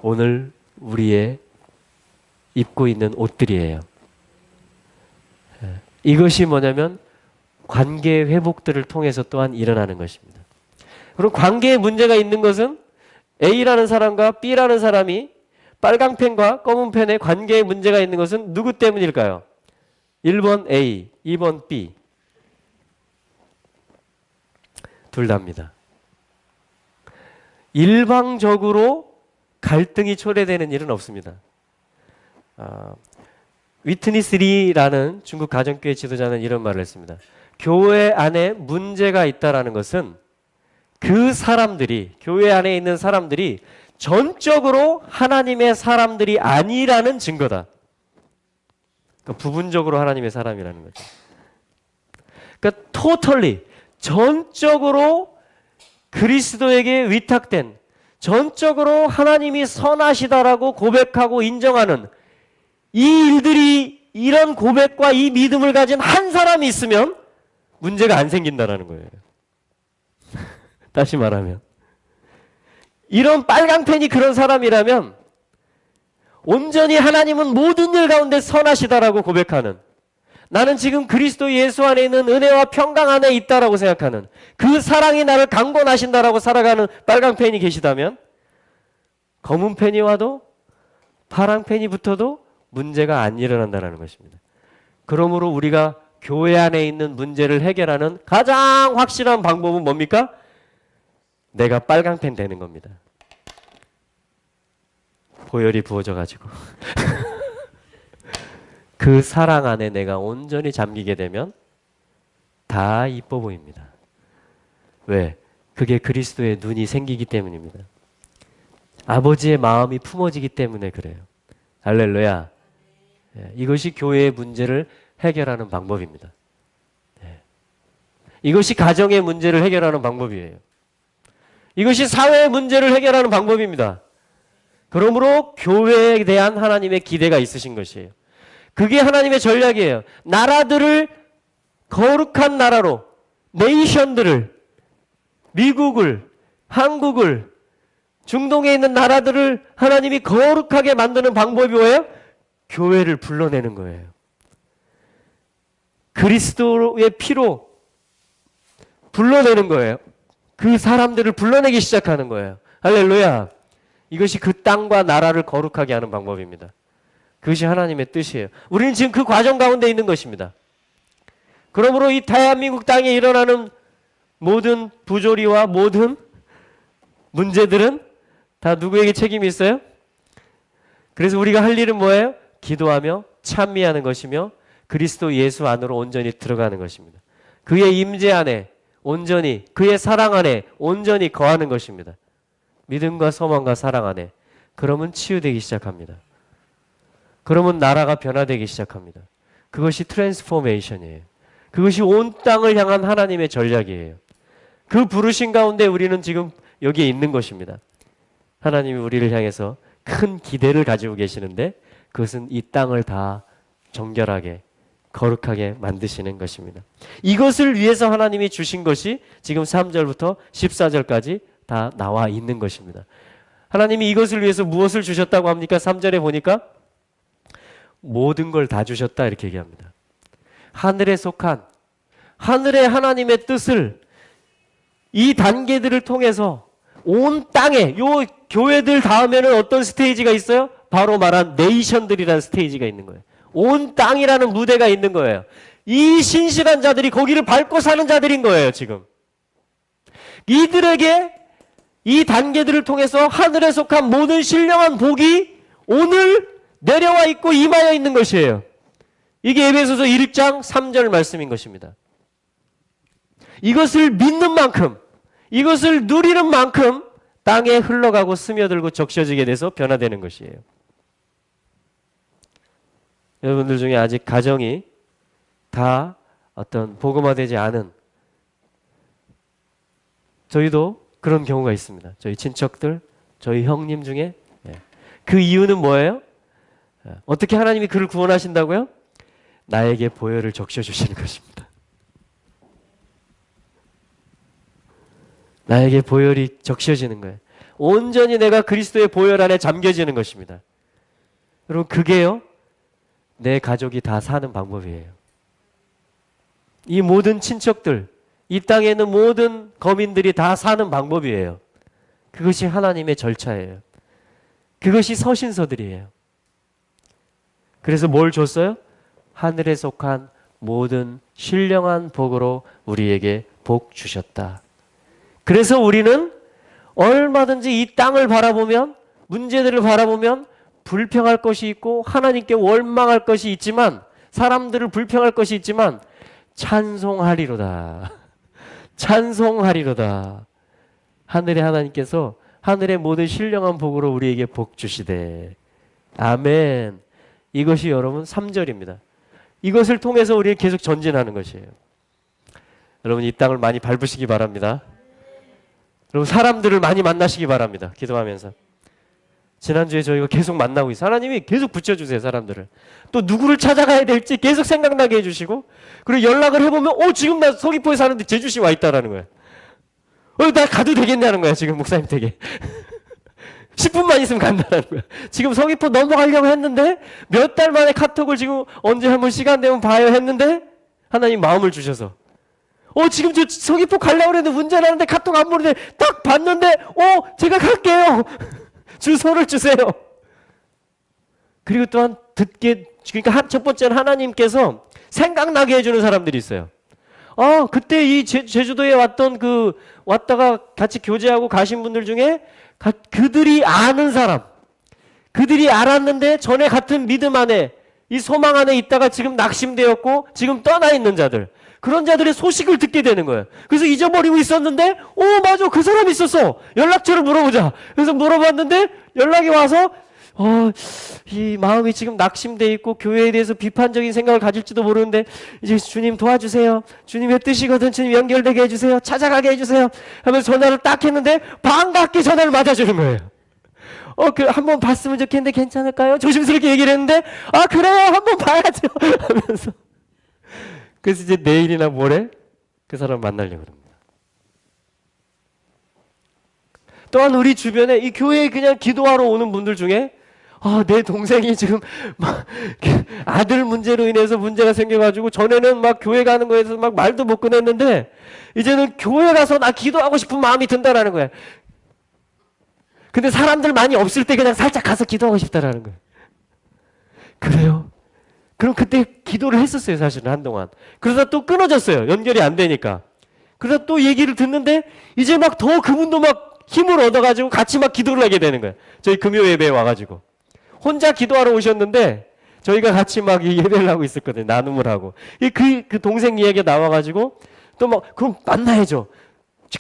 오늘 우리의 입고 있는 옷들이에요. 예. 이것이 뭐냐면 관계 회복들을 통해서 또한 일어나는 것입니다. 그럼 관계에 문제가 있는 것은 A라는 사람과 B라는 사람이 빨강 펜과 검은 펜에 관계에 문제가 있는 것은 누구 때문일까요? 1번 A, 2번 B. 둘 다입니다. 일방적으로 갈등이 초래되는 일은 없습니다. 위트니스 리라는 중국 가정교회 지도자는 이런 말을 했습니다. 교회 안에 문제가 있다라는 것은 그 사람들이 교회 안에 있는 사람들이 전적으로 하나님의 사람들이 아니라는 증거다. 그러니까 부분적으로 하나님의 사람이라는 거죠. 그러니까 totally 전적으로 그리스도에게 위탁된 전적으로 하나님이 선하시다라고 고백하고 인정하는 이 일들이 이런 고백과 이 믿음을 가진 한 사람이 있으면 문제가 안 생긴다라는 거예요. 다시 말하면 이런 빨간 펜이 그런 사람이라면 온전히 하나님은 모든 일 가운데 선하시다라고 고백하는 나는 지금 그리스도 예수 안에 있는 은혜와 평강 안에 있다라고 생각하는, 그 사랑이 나를 강권하신다라고 살아가는 빨강 펜이 계시다면, 검은 펜이 와도 파랑 펜이 붙어도 문제가 안 일어난다는 것입니다. 그러므로 우리가 교회 안에 있는 문제를 해결하는 가장 확실한 방법은 뭡니까? 내가 빨강 펜 되는 겁니다. 보혈이 부어져 가지고 그 사랑 안에 내가 온전히 잠기게 되면 다 이뻐 보입니다. 왜? 그게 그리스도의 눈이 생기기 때문입니다. 아버지의 마음이 품어지기 때문에 그래요. 할렐루야. 이것이 교회의 문제를 해결하는 방법입니다. 이것이 가정의 문제를 해결하는 방법이에요. 이것이 사회의 문제를 해결하는 방법입니다. 그러므로 교회에 대한 하나님의 기대가 있으신 것이에요. 그게 하나님의 전략이에요. 나라들을 거룩한 나라로, 네이션들을, 미국을, 한국을, 중동에 있는 나라들을 하나님이 거룩하게 만드는 방법이 뭐예요? 교회를 불러내는 거예요. 그리스도의 피로 불러내는 거예요. 그 사람들을 불러내기 시작하는 거예요. 할렐루야. 이것이 그 땅과 나라를 거룩하게 하는 방법입니다. 그것이 하나님의 뜻이에요. 우리는 지금 그 과정 가운데 있는 것입니다. 그러므로 이 대한민국 땅에 일어나는 모든 부조리와 모든 문제들은 다 누구에게 책임이 있어요? 그래서 우리가 할 일은 뭐예요? 기도하며 찬미하는 것이며 그리스도 예수 안으로 온전히 들어가는 것입니다. 그의 임재 안에 온전히, 그의 사랑 안에 온전히 거하는 것입니다. 믿음과 소망과 사랑 안에. 그러면 치유되기 시작합니다. 그러면 나라가 변화되기 시작합니다. 그것이 트랜스포메이션이에요. 그것이 온 땅을 향한 하나님의 전략이에요. 그 부르신 가운데 우리는 지금 여기에 있는 것입니다. 하나님이 우리를 향해서 큰 기대를 가지고 계시는데 그것은 이 땅을 다 정결하게 거룩하게 만드시는 것입니다. 이것을 위해서 하나님이 주신 것이 지금 3절부터 14절까지 다 나와 있는 것입니다. 하나님이 이것을 위해서 무엇을 주셨다고 합니까? 3절에 보니까 모든 걸 다 주셨다 이렇게 얘기합니다. 하늘에 속한 하늘의 하나님의 뜻을 이 단계들을 통해서 온 땅에, 요 교회들 다음에는 어떤 스테이지가 있어요? 바로 말한 네이션들이라는 스테이지가 있는 거예요. 온 땅이라는 무대가 있는 거예요. 이 신실한 자들이 거기를 밟고 사는 자들인 거예요, 지금. 이들에게 이 단계들을 통해서 하늘에 속한 모든 신령한 복이 오늘 내려와 있고 임하여 있는 것이에요. 이게 에베소서 1장 3절 말씀인 것입니다. 이것을 믿는 만큼, 이것을 누리는 만큼 땅에 흘러가고 스며들고 적셔지게 돼서 변화되는 것이에요. 여러분들 중에 아직 가정이 다 어떤 복음화되지 않은, 저희도 그런 경우가 있습니다. 저희 친척들, 저희 형님 중에. 그 이유는 뭐예요? 어떻게 하나님이 그를 구원하신다고요? 나에게 보혈을 적셔주시는 것입니다. 나에게 보혈이 적셔지는 거예요. 온전히 내가 그리스도의 보혈 안에 잠겨지는 것입니다. 여러분, 그게요, 내 가족이 다 사는 방법이에요. 이 모든 친척들, 이 땅에 있는 모든 거민들이 다 사는 방법이에요. 그것이 하나님의 절차예요. 그것이 서신서들이에요. 그래서 뭘 줬어요? 하늘에 속한 모든 신령한 복으로 우리에게 복 주셨다. 그래서 우리는 얼마든지 이 땅을 바라보면, 문제들을 바라보면 불평할 것이 있고 하나님께 원망할 것이 있지만, 사람들을 불평할 것이 있지만 찬송하리로다. 찬송하리로다. 하늘의 하나님께서 하늘의 모든 신령한 복으로 우리에게 복 주시되. 아멘. 이것이 여러분 3절입니다. 이것을 통해서 우리는 계속 전진하는 것이에요. 여러분, 이 땅을 많이 밟으시기 바랍니다. 여러분, 사람들을 많이 만나시기 바랍니다. 기도하면서. 지난주에 저희가 계속 만나고 있어요. 하나님이 계속 붙여주세요, 사람들을. 또 누구를 찾아가야 될지 계속 생각나게 해주시고, 그리고 연락을 해보면 지금 나 서귀포에 사는데 제주시 와 있다라는 거야. 나 가도 되겠냐는 거야, 지금 목사님 댁에. 10분만 있으면 간다는 거야. 지금 서귀포 넘어가려고 했는데 몇 달 만에 카톡을 지금 언제 한번 시간 되면 봐요 했는데 하나님 마음을 주셔서 지금 저 서귀포 가려고 그랬는데 운전하는데 카톡 안 보는데 딱 봤는데 제가 갈게요. 주소를 주세요. 그리고 또한 그러니까 첫 번째는 하나님께서 생각나게 해주는 사람들이 있어요. 그때 이 제주도에 왔다가 같이 교제하고 가신 분들 중에 그들이 아는 사람, 그들이 알았는데 전에 같은 믿음 안에 이 소망 안에 있다가 지금 낙심되었고 지금 떠나 있는 자들, 그런 자들의 소식을 듣게 되는 거예요. 그래서 잊어버리고 있었는데 맞아, 그 사람 있었어. 연락처를 물어보자. 그래서 물어봤는데 연락이 와서 이 마음이 지금 낙심돼 있고 교회에 대해서 비판적인 생각을 가질지도 모르는데 이제 주님 도와주세요. 주님의 뜻이거든. 주님 연결되게 해주세요. 찾아가게 해주세요. 하면서 전화를 딱 했는데 반갑게 전화를 맞아주는 거예요. 한번 봤으면 좋겠는데 괜찮을까요? 조심스럽게 얘기를 했는데 그래요. 한번 봐야죠. 하면서 그래서 이제 내일이나 모레 그 사람 만나려고 합니다. 또한 우리 주변에 이 교회에 그냥 기도하러 오는 분들 중에 내 동생이 지금 막 아들 문제로 인해서 문제가 생겨가지고 전에는 막 교회 가는 거에서 막 말도 못 꺼냈는데 이제는 교회 가서 나 기도하고 싶은 마음이 든다라는 거야. 근데 사람들 많이 없을 때 그냥 살짝 가서 기도하고 싶다라는 거야. 그래요? 그럼 그때 기도를 했었어요, 사실은 한동안. 그러다 또 끊어졌어요. 연결이 안 되니까. 그러다 또 얘기를 듣는데 이제 막 더 그분도 막 힘을 얻어가지고 같이 막 기도를 하게 되는 거예요. 저희 금요 예배에 와가지고. 혼자 기도하러 오셨는데 저희가 같이 막 예배를 하고 있었거든요. 나눔을 하고. 그 동생 이야기가 나와가지고 또 막 그럼 만나야죠.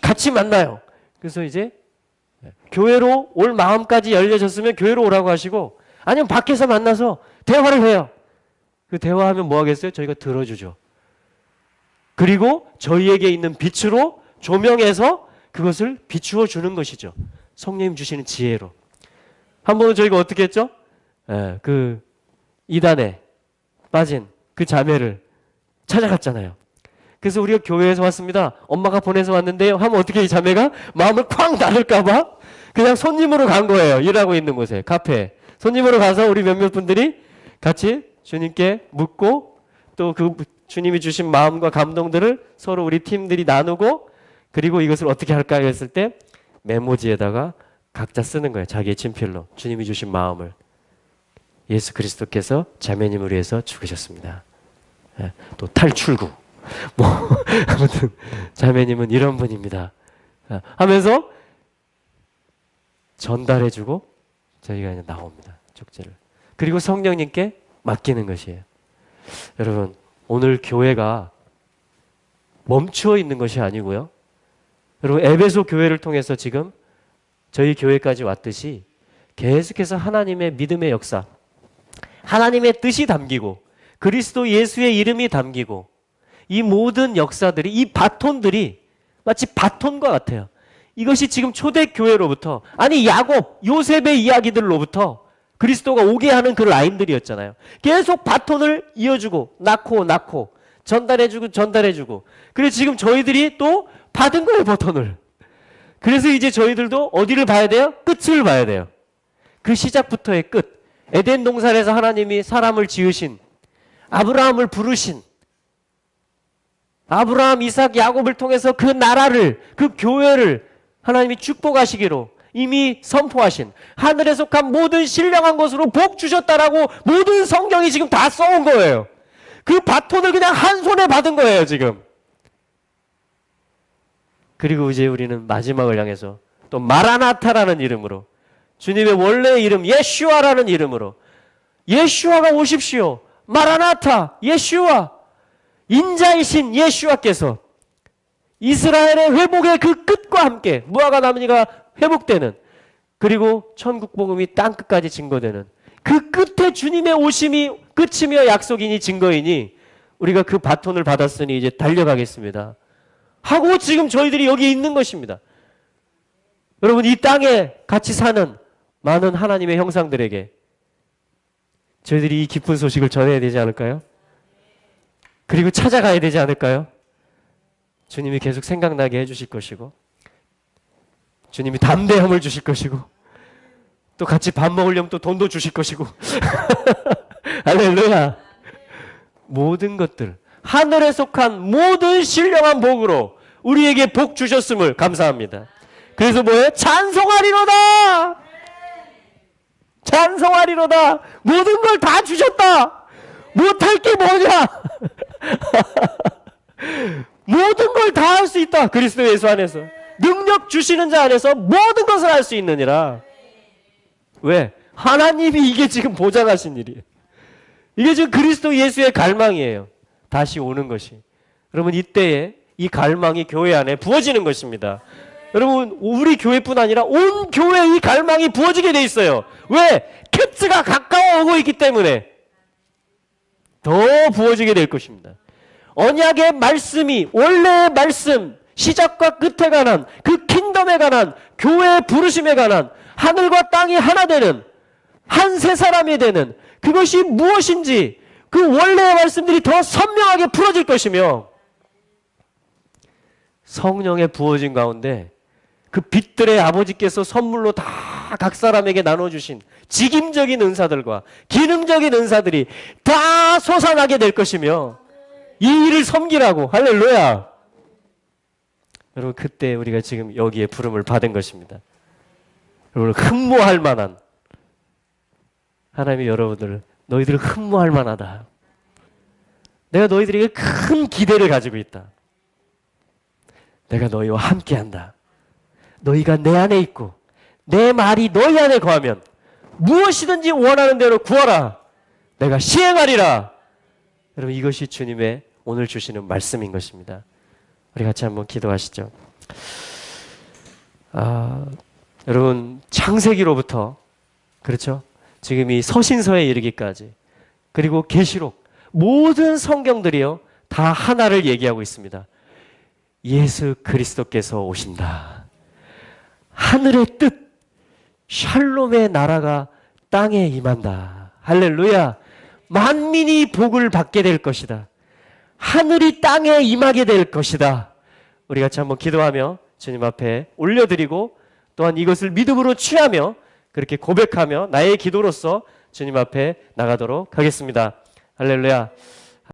같이 만나요. 그래서 이제 교회로 올 마음까지 열려졌으면 교회로 오라고 하시고 아니면 밖에서 만나서 대화를 해요. 그 대화하면 뭐 하겠어요? 저희가 들어주죠. 그리고 저희에게 있는 빛으로 조명해서 그것을 비추어 주는 것이죠. 성령님 주시는 지혜로. 한 번은 저희가 어떻게 했죠? 그 이단에 빠진 그 자매를 찾아갔잖아요. 그래서 우리가 교회에서 왔습니다. 엄마가 보내서 왔는데요. 하면 어떻게 이 자매가 마음을 쾅 닫을까봐 그냥 손님으로 간 거예요. 일하고 있는 곳에 카페에 손님으로 가서 우리 몇몇 분들이 같이 주님께 묻고 또 그 주님이 주신 마음과 감동들을 서로 우리 팀들이 나누고 그리고 이것을 어떻게 할까요? 했을 때 메모지에다가 각자 쓰는 거예요. 자기의 친필로 주님이 주신 마음을. 예수 그리스도께서 자매님을 위해서 죽으셨습니다. 또 탈출구 아무튼 자매님은 이런 분입니다. 하면서 전달해주고 저희가 이제 나옵니다. 쪽지를. 그리고 성령님께 맡기는 것이에요. 여러분 오늘 교회가 멈추어 있는 것이 아니고요. 여러분 에베소 교회를 통해서 지금 저희 교회까지 왔듯이 계속해서 하나님의 믿음의 역사, 하나님의 뜻이 담기고 그리스도 예수의 이름이 담기고 이 모든 역사들이 이 바톤들이 마치 바톤과 같아요. 이것이 지금 초대교회로부터 아니 야곱, 요셉의 이야기들로부터 그리스도가 오게 하는 그 라인들이었잖아요. 계속 바톤을 이어주고 낳고 전달해주고 그래서 지금 저희들이 또 받은 거예요, 바톤을. 그래서 이제 저희들도 어디를 봐야 돼요? 끝을 봐야 돼요. 그 시작부터의 끝. 에덴 동산에서 하나님이 사람을 지으신 아브라함을 부르신 아브라함, 이삭, 야곱을 통해서 그 나라를 그 교회를 하나님이 축복하시기로 이미 선포하신 하늘에 속한 모든 신령한 것으로 복 주셨다라고 모든 성경이 지금 다 써온 거예요. 그 바톤을 그냥 한 손에 받은 거예요, 지금. 그리고 이제 우리는 마지막을 향해서 또 마라나타라는 이름으로 주님의 원래의 이름 예슈아라는 이름으로 예슈아가 오십시오. 마라나타 예슈아 인자이신 예슈아께서 이스라엘의 회복의 그 끝과 함께 무화과 나무가 회복되는 그리고 천국 복음이 땅 끝까지 증거되는 그 끝에 주님의 오심이 끝이며 약속이니 증거이니 우리가 그 바톤을 받았으니 이제 달려가겠습니다 하고 지금 저희들이 여기 있는 것입니다. 여러분 이 땅에 같이 사는 많은 하나님의 형상들에게 저희들이 이 기쁜 소식을 전해야 되지 않을까요? 그리고 찾아가야 되지 않을까요? 주님이 계속 생각나게 해주실 것이고 주님이 담대함을 주실 것이고 또 같이 밥 먹으려면 또 돈도 주실 것이고. 할렐루야. 모든 것들, 하늘에 속한 모든 신령한 복으로 우리에게 복 주셨음을 감사합니다. 그래서 뭐예요? 찬송하리로다. 찬송하리로다. 모든 걸 다 주셨다. 못할 게 뭐냐? 모든 걸 다 할 수 있다. 그리스도 예수 안에서. 능력 주시는 자 안에서 모든 것을 할 수 있느니라. 왜? 하나님이 이게 지금 보장하신 일이에요. 이게 지금 그리스도 예수의 갈망이에요. 다시 오는 것이. 여러분, 이때에 이 갈망이 교회 안에 부어지는 것입니다. 여러분, 우리 교회뿐 아니라 온 교회에 이 갈망이 부어지게 돼 있어요. 왜? 캡스가 가까워 오고 있기 때문에 더 부어지게 될 것입니다. 언약의 말씀이, 원래의 말씀, 시작과 끝에 관한, 그 킹덤에 관한, 교회의 부르심에 관한, 하늘과 땅이 하나 되는, 한 세 사람이 되는, 그것이 무엇인지 그 원래의 말씀들이 더 선명하게 풀어질 것이며, 성령의 부어진 가운데 그 빛들의 아버지께서 선물로 다 각 사람에게 나눠주신 직임적인 은사들과 기능적인 은사들이 다 솟아나게 될 것이며, 이 일을 섬기라고. 할렐루야. 여러분, 그때 우리가 지금 여기에 부름을 받은 것입니다. 여러분, 흠모할 만한, 하나님이 여러분들, 너희들을 흠모할 만하다. 내가 너희들에게 큰 기대를 가지고 있다. 내가 너희와 함께한다. 너희가 내 안에 있고 내 말이 너희 안에 거하면 무엇이든지 원하는 대로 구하라. 내가 시행하리라. 여러분, 이것이 주님의 오늘 주시는 말씀인 것입니다. 우리 같이 한번 기도하시죠. 여러분, 창세기로부터, 그렇죠? 지금 이 서신서에 이르기까지, 그리고 계시록, 모든 성경들이요 다 하나를 얘기하고 있습니다. 예수 그리스도께서 오신다. 하늘의 뜻, 샬롬의 나라가 땅에 임한다. 할렐루야. 만민이 복을 받게 될 것이다. 하늘이 땅에 임하게 될 것이다. 우리 같이 한번 기도하며 주님 앞에 올려드리고, 또한 이것을 믿음으로 취하며 그렇게 고백하며 나의 기도로서 주님 앞에 나가도록 하겠습니다. 할렐루야.